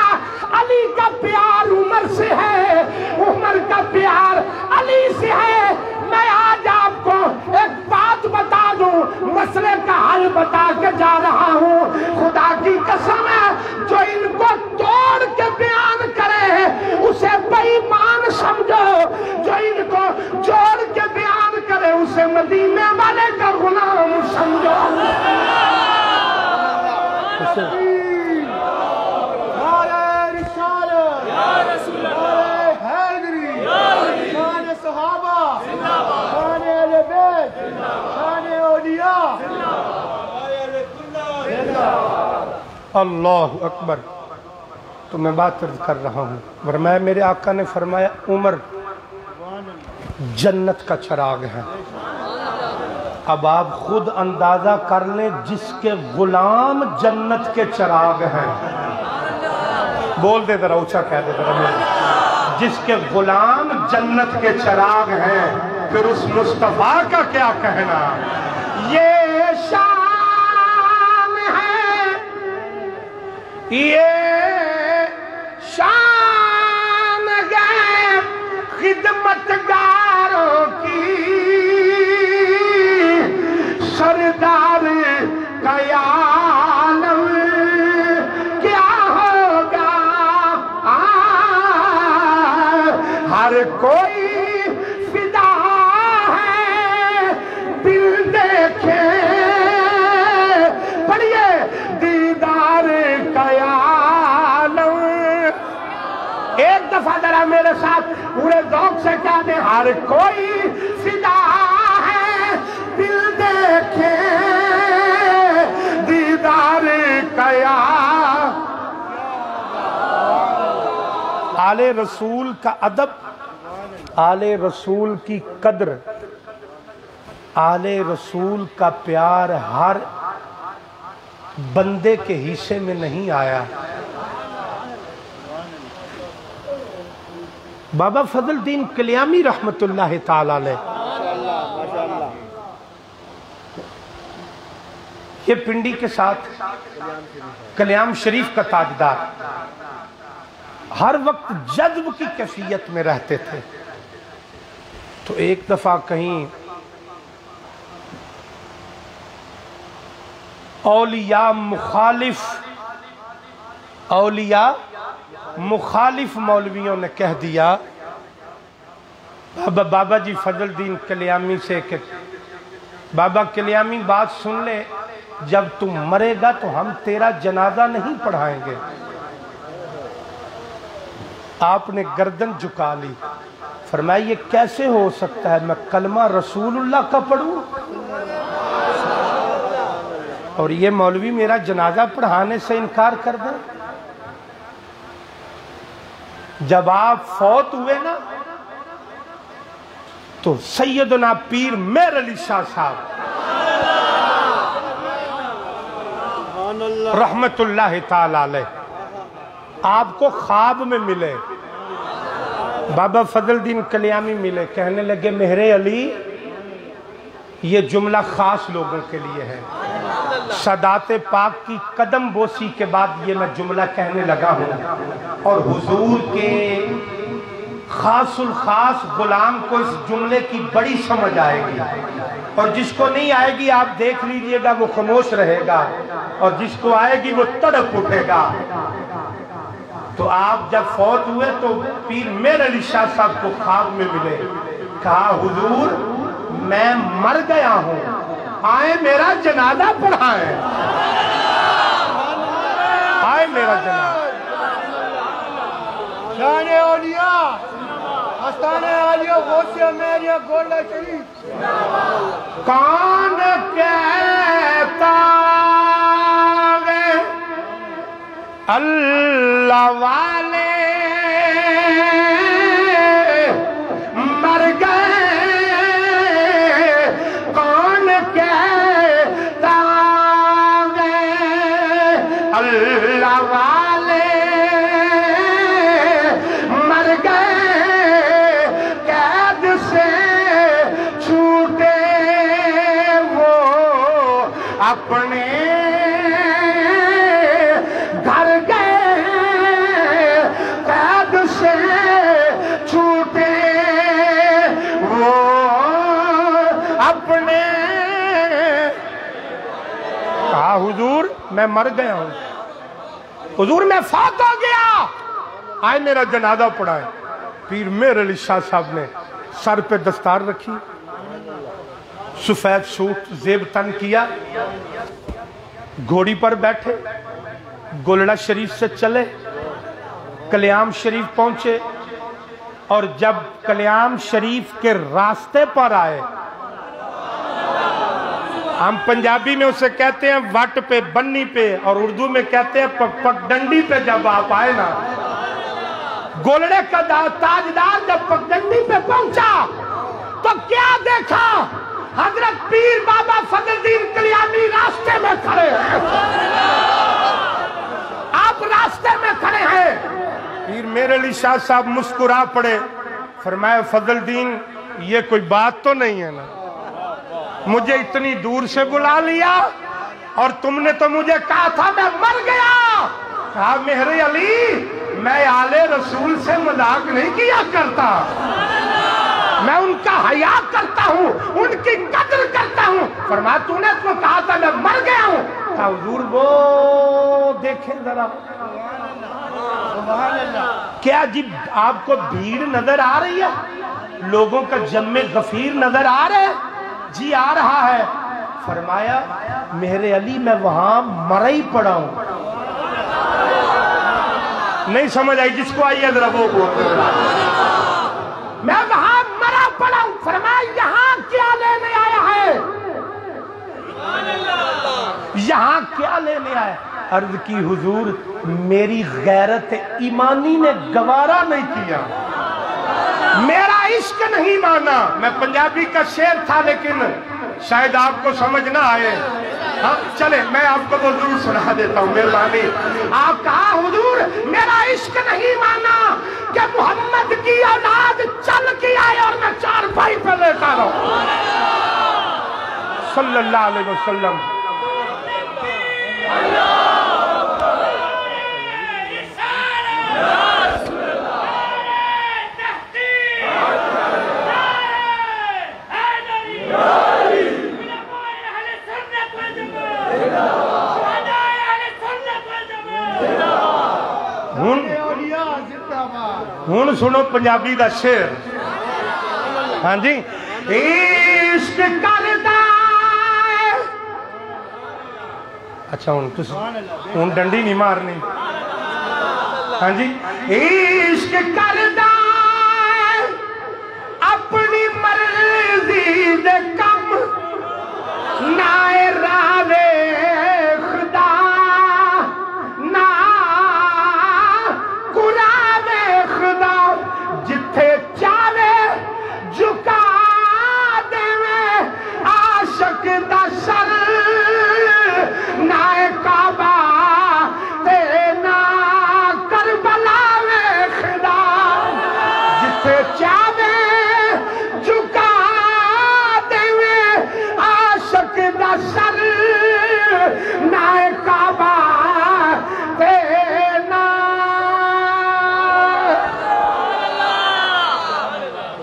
علی کا پیار عمر سے ہے, عمر کا پیار علی سے ہے. میں آج آپ کو ایک بات بتا دوں, مسئلے کا حل بتا کے جا رہا ہوں. خدا کی قسم ہے جو ان کو توڑ کے بیان کرے اسے بے ایمان سمجھو, جو ان کو جوڑ کے بیان کرے اسے مدینے والے کا غلام سمجھو. अल्लाह अकबर। तो मैं बात अर्ज कर रहा हूँ, फरमाया मेरे आका ने फरमाया उमर जन्नत का चिराग है। अब आप खुद अंदाजा कर लें, जिसके गुलाम जन्नत के चिराग हैं। बोल दे जरा, ऊंचा कह दे जरा मेरे। जिसके गुलाम जन्नत के चिराग हैं, फिर उस मुस्तफा का क्या कहना। ये शान है, ये शान है खिदमतगारों की, सरदार का आलम क्या होगा। हर कोई फिदा है दिल देखे, पढ़िए दीदार का आलम। एक दफा जरा मेरे साथ पूरे ज़ौक़ से कह दे, हर कोई फिदा है दिल देखे दीदार कया। आले रसूल का अदब, आले रसूल की कद्र, आले रसूल का प्यार हर बंदे के हिस्से में नहीं आया। बाबा फजलुद्दीन कल्यामी रहमतुल्लाह ताला अलैह, ये पिंडी के साथ कल्याम शरीफ का ताजदार, हर वक्त जज्ब की कैफियत में रहते थे। तो एक दफा कहीं औलिया मुखालिफ मौलवियों ने कह दिया बाबा जी फजलुद्दीन कल्यामी से कि बाबा कल्यामी बात सुन ले, जब तुम मरेगा तो हम तेरा जनाजा नहीं पढ़ाएंगे। आपने गर्दन झुका ली, फरमाया ये कैसे हो सकता है, मैं कलमा रसूलुल्लाह का पढ़ूं और ये मौलवी मेरा जनाजा पढ़ाने से इनकार कर दे। जब आप फौत हुए ना, तो सैयदना पीर मेर अली शाह साहब रहमतुल्लाह ताला अलैह आपको ख्वाब में मिले। बाबा फजलुद्दीन कल्यामी मिले, कहने लगे मेहरे अली, ये जुमला खास लोगों के लिए है। सदाते पाक की कदम बोसी के बाद ये मैं जुमला कहने लगा हूँ, और हुजूर के खासुल खास गुलाम को इस जुमले की बड़ी समझ आएगी, और जिसको नहीं आएगी आप देख लीजिएगा वो खामोश रहेगा, और जिसको आएगी वो तड़प उठेगा। तो आप जब फौत हुए तो पीर मेर अली शाह साहब को ख्वाब में मिले, कहा हुजूर मैं मर गया हूँ, आए मेरा जनाजा पढ़ाएं, आए मेरा जनाजा। शाने औलिया, आस्ताने आलिया, गौसिया मेरिया, गोला शरीफ। कौन कहता है अल्लाह वाले मर गए, कौन कहता है अल्लाह वाले मर गए, कैद से छूटे वो अपने घर गए, कैद से छूटे वो अपने। कहा हुजूर मैं मर गया हूं, हुजूर मैं फौत हो गया, आए मेरा जनाजा पढ़ाए। पीर मेर अली शाह साहब ने सर पे दस्तार रखी, सफेद सूट जेब तन किया, घोड़ी पर बैठे, गोलड़ा शरीफ से चले, कल्याम शरीफ पहुंचे, और जब कल्याम शरीफ के रास्ते पर आए हम पंजाबी में उसे कहते हैं वट पे, बन्नी पे, और उर्दू में कहते हैं पगडंडी पे। जब आप आए ना, गोलड़े का ताजदार जब पगडंडी पे पहुंचा तो क्या देखा? हजरत पीर बाबा फजलुद्दीन कलियानी रास्ते में खड़े हैं। आप रास्ते में खड़े हैं। पीर मेरे अली शाह साहब मुस्कुरा पड़े, फरमाया फजलुद्दीन ये कोई बात तो नहीं है ना, मुझे इतनी दूर से बुला लिया और तुमने तो मुझे कहा था मैं मर गया। कहा मेरे अली मैं आले रसूल से मजाक नहीं किया करता, मैं उनका हया करता हूँ, उनकी कदर करता हूँ। फरमाया तूने तो कहा था मैं मर गया हूँ। कहा हुजूर वो देखें जरा, क्या जी आपको भीड़ नजर आ रही है? लोगों का जम्मे गफीर नजर आ रहे हैं? जी आ रहा है। फरमाया मेरे अली मैं वहां मरा ही पड़ा हूं। नहीं समझ आई? जिसको आई है जरा वो बोल। मैं वहां मरा पड़ा हूं। फरमाया यहां क्या लेने आया है? यहां क्या लेने आया? अर्ज की हुजूर मेरी गैरत ईमानी ने गवारा नहीं किया, मेरा इश्क नहीं माना। मैं पंजाबी का शेर था लेकिन शायद आपको समझ ना आए। हाँ चले मैं आपको वो जरूर सुना देता हूँ, मेहरबानी। आप कहा हुजूर मेरा इश्क नहीं माना कि मोहम्मद की औलाद चल के आए और मैं चार भाई पे लेटा रहा सल्लल्लाहु अलैहि वसल्लम। हुण सुनो पंजाबी दा शेर। हाँ जी। इश्क करदा अच्छा हुण डंडी नहीं मारनी। हाँ जी। इश्क करदा अपनी मर्जी दे कम नाए रावे खुदा ना कुरावे खुदा जिथे चावे झुका देवे आशक दा सर नाए काबा ते ना करबला वे खुदा जिथे चावे झुका देवे आशक दा सर नाए काबा ते ना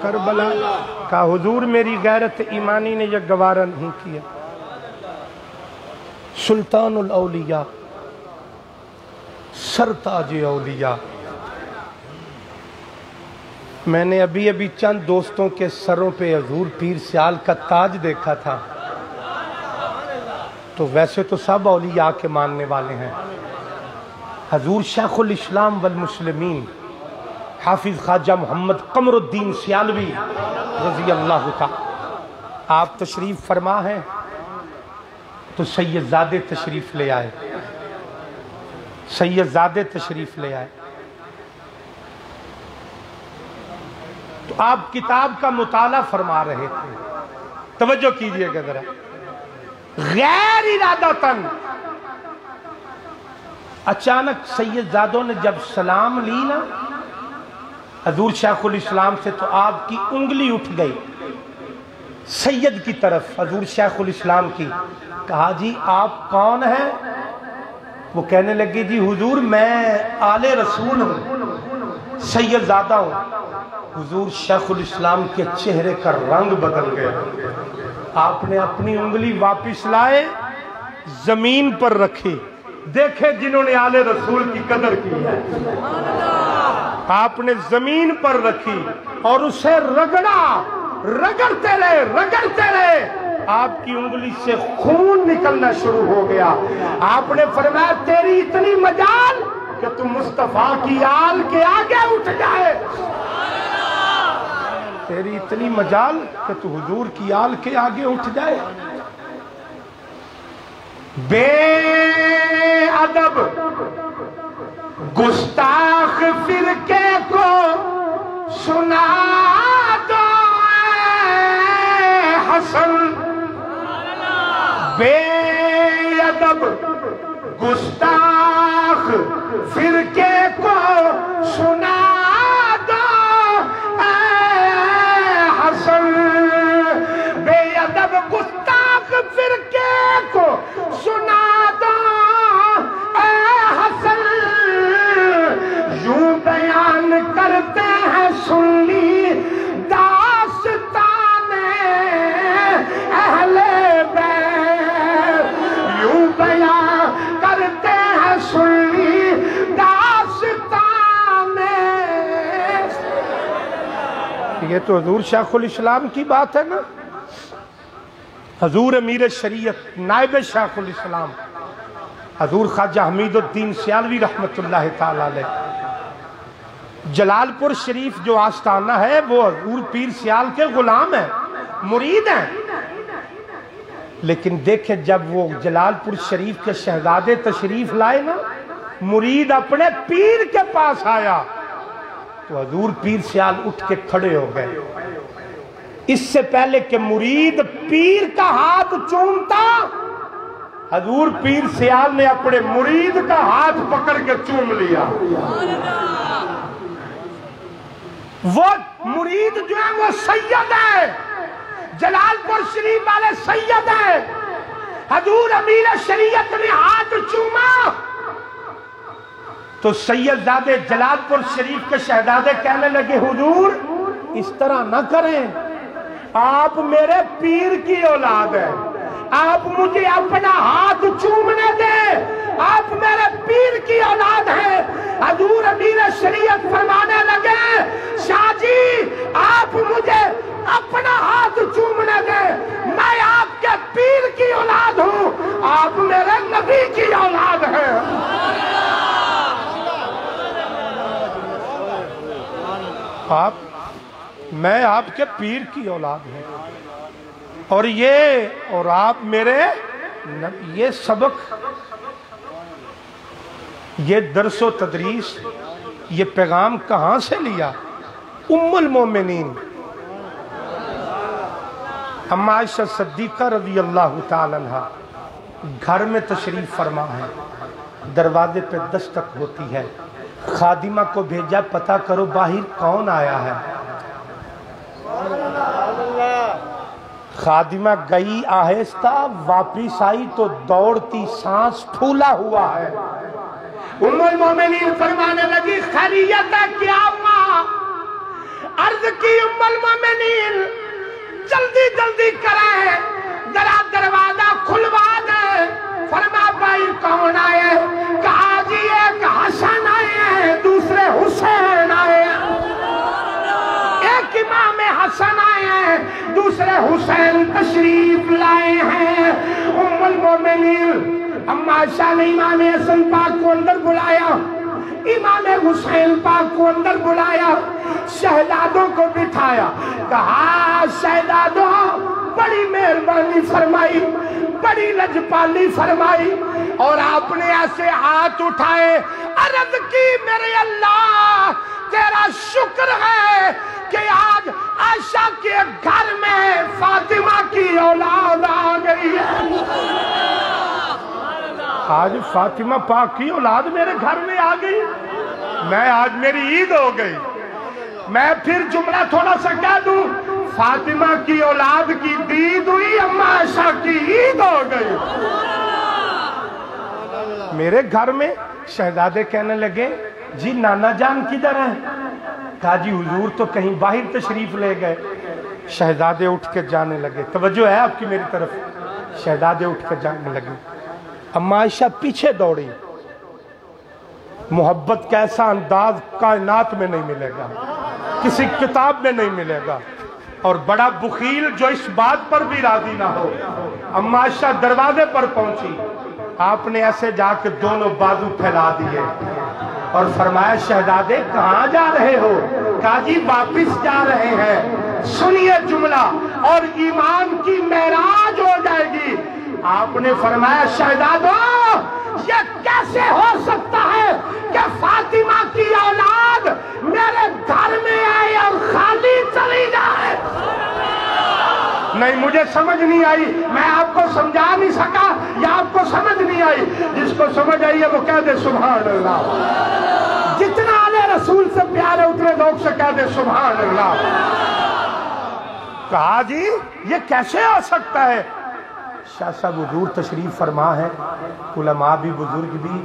करबला। का हुजूर मेरी गैरत ईमानी ने यह गवारा नहीं किया। सुल्तानुल औलिया सरताज औलिया। मैंने अभी अभी चंद दोस्तों के सरों पे हजूर पीर सियाल का ताज देखा था। तो वैसे तो सब औलिया के मानने वाले हैं। हजूर शेखुल इस्लाम वल मुस्लिमीन हाफिज ख्वाजा मोहम्मद कमरुद्दीन सियालवी रजी अल्लाह का आप तशरीफ फरमा है तो सैयदजादे तशरीफ ले आए। सैयदजादे तशरीफ ले आए तो आप किताब का मुताला फरमा रहे थे। तवज्जो कीजिएगा जरा। गैर इरादतन अचानक सैयदजादों ने जब सलाम ली ना हजूर शेखुल इस्लाम से तो आपकी उंगली उठ गई सैयद की तरफ, हजूर शेखुल इस्लाम की। कहा जी आप कौन हैं? वो कहने लगे जी हुजूर मैं आले रसूल हूँ, सैयदजादा हूँ। हुजूर शेखुल इस्लाम के चेहरे का रंग बदल गया। आपने अपनी उंगली वापिस लाए, जमीन पर रखी। देखे जिन्होंने आले रसूल की कदर की है। आपने जमीन पर रखी और उसे रगड़ा, रगड़ते रहे। आपकी उंगली से खून निकलना शुरू हो गया। आपने फरमाया तेरी इतनी मजाल कि तू मुस्तफा की आल के आगे उठ जाए। तेरी इतनी मजाल कि तू हुजूर की आल के आगे उठ जाए। بے ادب گستاخ فرقے کو سنا دو اے حسن، بے ادب گستاخ فرقے کو سنا دو اے حسن، بے ادب گستاخ فرقے کو سنا دو اے حسن، یوں بیان کرتے ہیں سن لی داستان اہل بیت، یوں بیان کرتے ہیں سن لی داستان۔ یہ تو حضور شیخ الاسلام کی بات ہے نا، حضور امیر شریعت نائب شیخ الاسلام حضور خواجہ حمید الدین سیالوی رحمت اللہ تعالی علیہ۔ جلال پور شریف جو آستانہ ہے وہ حضور پیر سیال کے غلام ہیں، مرید ہیں، لیکن دیکھیں جب وہ جلال پور شریف کے شہزادے تشریف لائے نا، مرید اپنے پیر کے پاس آیا تو حضور پیر سیال اٹھ کے کھڑے ہو گئے۔ اس سے پہلے کہ مرید پیر کا ہاتھ چومتا، حضور پیر سیال نے اپنے مرید کا ہاتھ پکڑ کے چوم لیا۔ وہ مرید جو ہے وہ سید ہے، جلال پور شریف والے سید ہے، حضور امیر شریعت نے ہاتھ چوما تو سید زادے جلال پور شریف کے شہزادے کہنے لگے حضور اس طرح نہ کریں، آپ میرے پیر کی اولاد ہیں، آپ مجھے اپنا ہاتھ چومنے دیں، آپ میرے پیر کی اولاد ہیں۔ حضور امیر شریعت فرمانے لگے شاہ جی آپ مجھے اپنا ہاتھ چومنے دیں، میں آپ کے پیر کی اولاد ہوں، آپ میرے نبی کی اولاد ہیں۔ میں آپ کے پیر کی اولاد ہوں اور آپ میرے یہ سبق، یہ درس و تدریس، یہ پیغام کہاں سے لیا؟ ام المومنین اما عائشہ صدیقہ رضی اللہ تعالی عنہ گھر میں تشریف فرما ہے، دروازے پہ دستک ہوتی ہے، خادمہ کو بھیجا پتہ کرو باہر کون آیا ہے۔ خادمہ گئی آہستہ، واپس آئی تو دوڑتی سانس پھولا ہوا ہے۔ ام المومنین فرمانے لگی خیریت ہے کیا ماں؟ عرض کی ام المومنین جلدی جلدی کریں، ذرا دروازہ کھلوا دے۔ فرما بھائی کون آئے؟ کہا جی ایک حسن آئے ہیں، دوسرے حسین آئے ہیں، ایک امام حسن آئے ہیں، دوسرے حسین تشریف لائے ہیں۔ ام المومنین اما عائشہ نے امام حسن پاک کو اندر بلایا، امام حسین پاک کو اندر بلایا، شہزادوں کو بٹھایا، کہا شہزادوں بڑی مہربانی فرمائی، بڑی لجپالی فرمائی، اور آپ نے ایسے ہاتھ اٹھائے، عرض کی میرے اللہ تیرا شکر ہے کہ آج عائشہ کے گھر میں فاطمہ کی اولاد آ گئی ہے۔ آج فاطمہ پاک کی اولاد میرے گھر میں آ گئی، میں آج میری عید ہو گئی۔ میں پھر جملہ تھوڑا سا کہہ دوں، فاطمہ کی اولاد کی دید ہوئی، اما عائشہ کی عید ہو گئی۔ میرے گھر میں شہزادے کہنے لگے جی نانا جان کدھر ہیں؟ کہا جی حضور تو کہیں باہر تشریف لے گئے۔ شہزادے اٹھ کے جانے لگے، توجہ ہے آپ کی میری طرف، شہزادے اٹھ کے جانے لگے۔ اما عائشہ پیچھے دوڑی۔ محبت کا ایسا انداز کائنات میں نہیں ملے گا، کسی کتاب میں نہیں ملے گا، اور بڑا بخیل جو اس بات پر بھی راضی نہ ہو۔ اما عائشہ دروازے پر پہنچی، آپ نے ایسے جا کے دونوں بازو پھیلا دیے اور فرمایا شہزادے کہاں جا رہے ہو؟ کہا جی واپس جا رہے ہیں، سنیے جملہ اور ایمان کی معراج ہو جائے گی۔ आपने फरमाया शहजादो ये कैसे हो सकता है कि फातिमा की औलाद मेरे घर में आए और खाली चली जाए। नहीं, मुझे समझ नहीं आई, मैं आपको समझा नहीं सका या आपको समझ नहीं आई। जिसको समझ आई है वो कह दे सुभान अल्लाह। जितना आले रसूल से प्यार है उतने लोग से कह दे सुभान अल्लाह। कहा जी ये कैसे हो सकता है? शाह साहब हुजूर तशरीफ फरमा है, उलमा भी बुजुर्ग भी।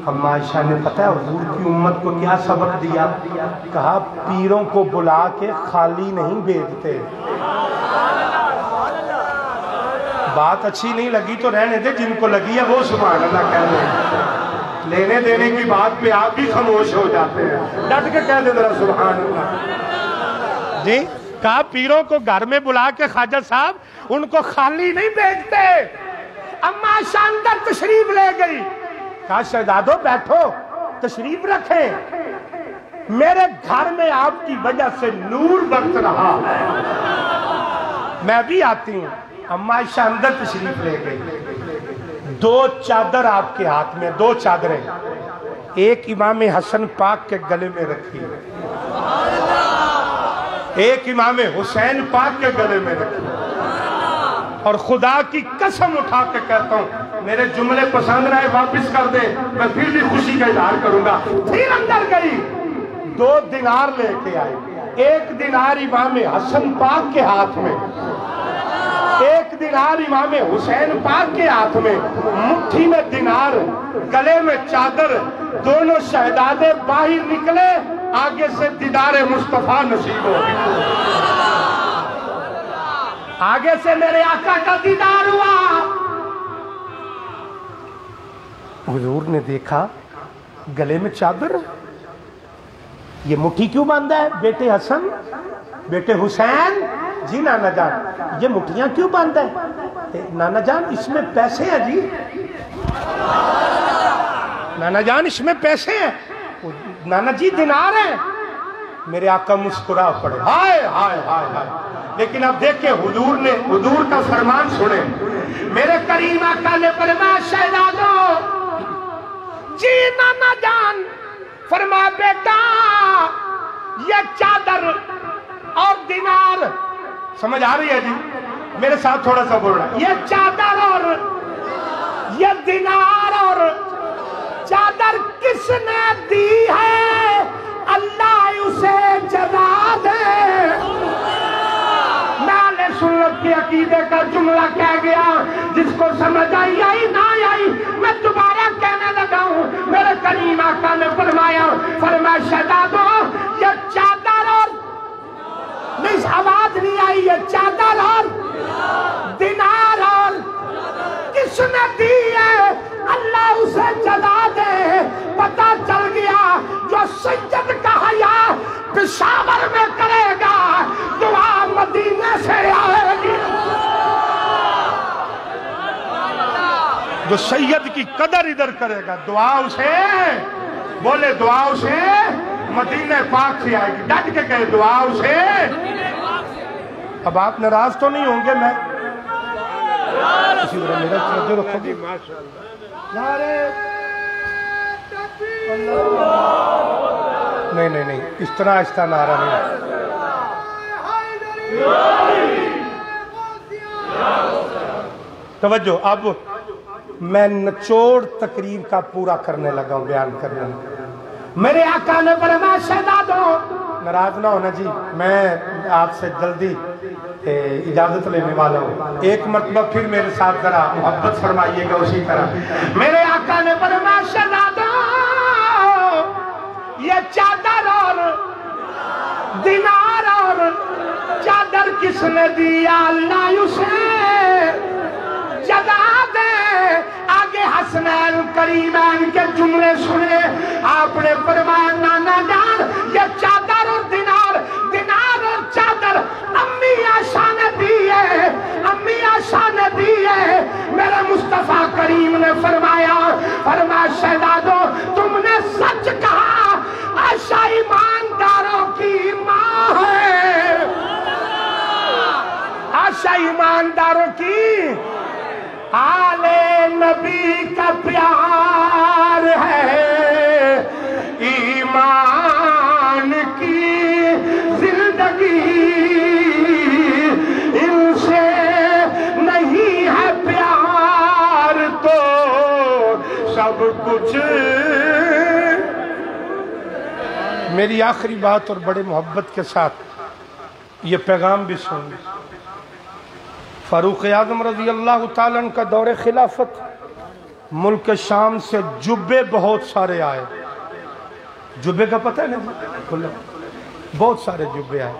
अम्मा आयशा ने पता है हुजूर की उम्मत को क्या सबक दिया? कहा पीरों को बुला के खाली नहीं भेजते। बात अच्छी नहीं लगी तो रहने दे, जिनको लगी है वो सुभान अल्लाह कह दे। लेने देने की बात पे आप भी खामोश हो जाते हैं, डट के कह दे जरा सुभान अल्लाह। जी कहा पीरों को घर में बुला के ख्वाजा साहब उनको खाली नहीं भेजते। अम्मा आयशा अंदर तशरीफ ले गई। कहा शहजादो बैठो, तशरीफ रखें, मेरे घर में आपकी वजह से नूर बरस रहा है, मैं भी आती हूँ। अम्मा आयशा अंदर तशरीफ ले गई। 2 चादर आपके हाथ में, 2 चादरें, एक इमाम हसन पाक के गले में रखी, एक इमाम हुसैन पाक के गले में रखी। और खुदा की कसम उठा के कहता हूं मेरे जुमले पसंद रहे वापस कर दे, मैं फिर भी खुशी का इजहार करूंगा। फिर अंदर गई, 2 दिनार लेके आई। 1 दिनार इमाम हसन पाक के हाथ में, 1 दिनार इमाम हुसैन पाक के हाथ में, मुट्ठी में दिनार, गले में चादर। दोनों शहजादे बाहर निकले, आगे से दीदार मुस्तफा नसीब हो गया। आगे से मेरे आका का दीदार हुआ। हुजूर ने देखा गले में चादर, ये मुट्ठी क्यों बांधा है? बेटे हसन, बेटे हुसैन। जी नाना जान ये मुट्ठियां क्यों बांधा है? नाना जान इसमें पैसे हैं जी, नाना जान इसमें पैसे हैं। नाना जी दिनार है। मेरे आका मुस्कुरा पड़े, हाय हाय हाय हाय। लेकिन अब देखे हुजूर का फरमान सुने। मेरे करीम आका ने फरमाया शहजादो जी नाना जान, फरमा बेटा ये चादर और दिनार, समझ आ रही है जी? मेरे साथ थोड़ा सा बोलना। ये चादर और ये दिनार और चादर किसने दी है? अल्लाह उसे जजा दे। नाले सुन्नत के अकीदे का जुमला कह गया, जिसको समझ आई ना आई मैं दोबारा कहने लगा हूं। मेरे करीम आका ने फरमाया शहजादो ये चादर और, नहीं आवाज नहीं आई, ये चादर और दिनार और किसने दी है? अल्लाह उसे जला दे। पता चल गया जो सैयद का हया पेशावर में करेगा, दुआ मदीने से आएगी। जो सैयद की कदर इधर करेगा, दुआ उसे, बोले दुआ उसे मदीने पाक से आएगी। डट के कहे दुआ उसे। अब आप नाराज तो नहीं होंगे? मैं इसी तरह मेरा तवज्जो रखोगे? नहीं नहीं नहीं, इस तरह आहिस्ता नारा नहीं। तवज्जो, अब मैं निचोड़ तकरीर का पूरा करने लगा हूं, बयान करने लगा। मेरे आका ने फरमाया शहजादो, नाराज ना होना जी, मैं आपसे जल्दी इजाजत लेने वाला हूँ। एक मरतबा फिर मेरे साथ जरा मोहब्बत फरमाइएगा उसी तरह। मेरे आका ने फरमाया शहजादो ये चादर और दिनार और चादर किसने दिया? अल्लाह उसे जगा दे। आगे हसनैन करीमैन के जुमले सुने। आपने फरमाया नाना जान ये चादर और दिनार, दिनार और चादर अम्मी आशा ने दी है, अम्मी आशा ने दी है। मेरे मुस्तफा करीम ने फरमाया शहजादो तुमने सच कहा, आशा ईमानदारों की माँ है, आशा ईमानदारों की। आल नबी का प्यार है, ईमान की जिंदगी, इनसे नहीं है प्यार तो सब कुछ। मेरी आखिरी बात और बड़े मोहब्बत के साथ ये पैगाम भी सुन। फारूक आज़म रज़ी अल्लाह ताला अन्हु का दौरे खिलाफत, मुल्क शाम से जुब्बे बहुत सारे आए। जुब्बे का पता है ना, बहुत सारे जुब्बे आए।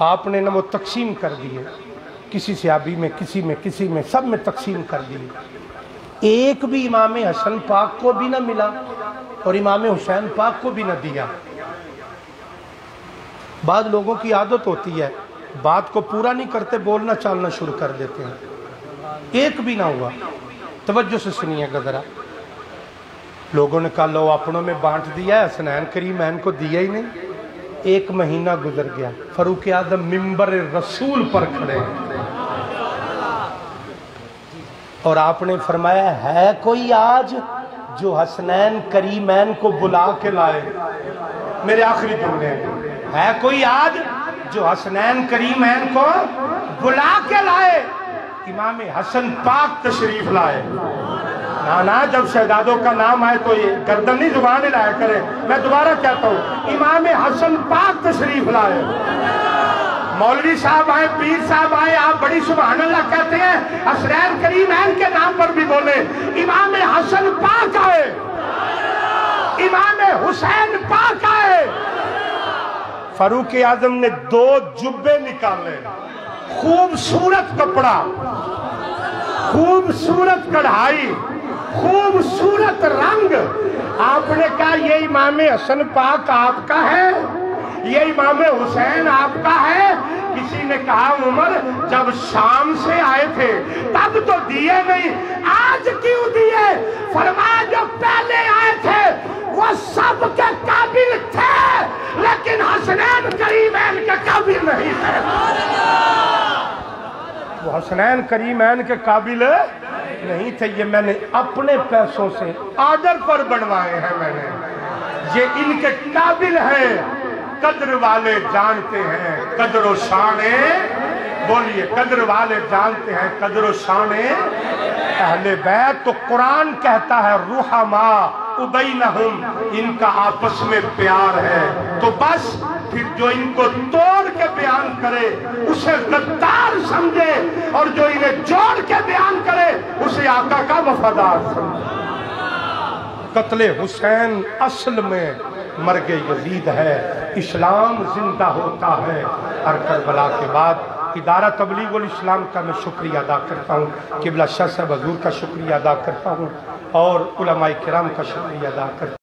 आपने ना वो तकसीम कर दिए, किसी सहाबी में, किसी में, किसी में, सब में तकसीम कर दिए। एक भी इमाम हसन पाक को भी ना मिला और इमाम हुसैन पाक को भी ना दिया। बाद लोगों की आदत होती है, बात को पूरा नहीं करते, बोलना चालना शुरू कर देते हैं। एक भी ना हुआ। तवज्जो से सुनिएगा जरा। लोगों ने कहा लो अपनों में बांट दिया है, हसनैन करीमैन को दिया ही नहीं। एक महीना गुजर गया, फारूक आज़म मिंबर रसूल पर खड़े हैं और आपने फरमाया है कोई आज जो हसनैन करीमैन को बुला के लाए। मेरे आखिरी जुमले है कोई आज जो हसनैन करीमैन को बुला के लाए। इमाम हसन पाक तशरीफ लाए। ना ना, जब शहजादों का नाम आए तो ये गर्दन नहीं जुबान लाया करे। मैं दोबारा कहता हूँ, इमाम हसन पाक तशरीफ लाए। मौलवी साहब आए, पीर साहब आए, आप बड़ी सुभान अल्लाह कहते हैं, हसनैन करीमैन के नाम पर भी बोले। इमाम हसन पाक आए, इमाम हुसैन पाक आए। फारूक आज़म ने 2 जुब्बे निकाले, खूबसूरत कपड़ा, खूबसूरत कढ़ाई, खूबसूरत रंग। आपने कहा ये इमाम हसन पाक आपका है, ये इमाम हुसैन आपका है। किसी ने कहा उमर जब शाम से आए थे तब तो दिए नहीं, आज क्यों दिए? फरमाया जो पहले आए थे वो सब के काबिल थे, लेकिन हसनैन करीमैन के काबिल नहीं थे। वो हसनैन करीमैन के काबिल नहीं थे। ये मैंने अपने पैसों से आर्डर पर बनवाए हैं मैंने। ये इनके काबिल हैं। कद्र वाले जानते हैं कद्र शाने, बोलिए कद्र वाले जानते हैं कद्र शाने अहले बैत। तो कुरान कहता है रुहमा उबैनहुम, इनका आपस में प्यार है। तो बस फिर जो इनको तोड़ के बयान करे उसे गद्दार समझे, और जो इन्हें जोड़ के बयान करे उसे आका का वफादार समझे। कत्ले हुसैन असल में मर्गे यजीद है, इस्लाम जिंदा होता है हर करबला के बाद। इदारा तबलीगुल इस्लाम का मैं शुक्रिया अदा करता हूँ, किबला शाह साहब हजूर का शुक्रिया अदा करता हूँ और उलमाए किराम का शुक्रिया अदा करता हूँ।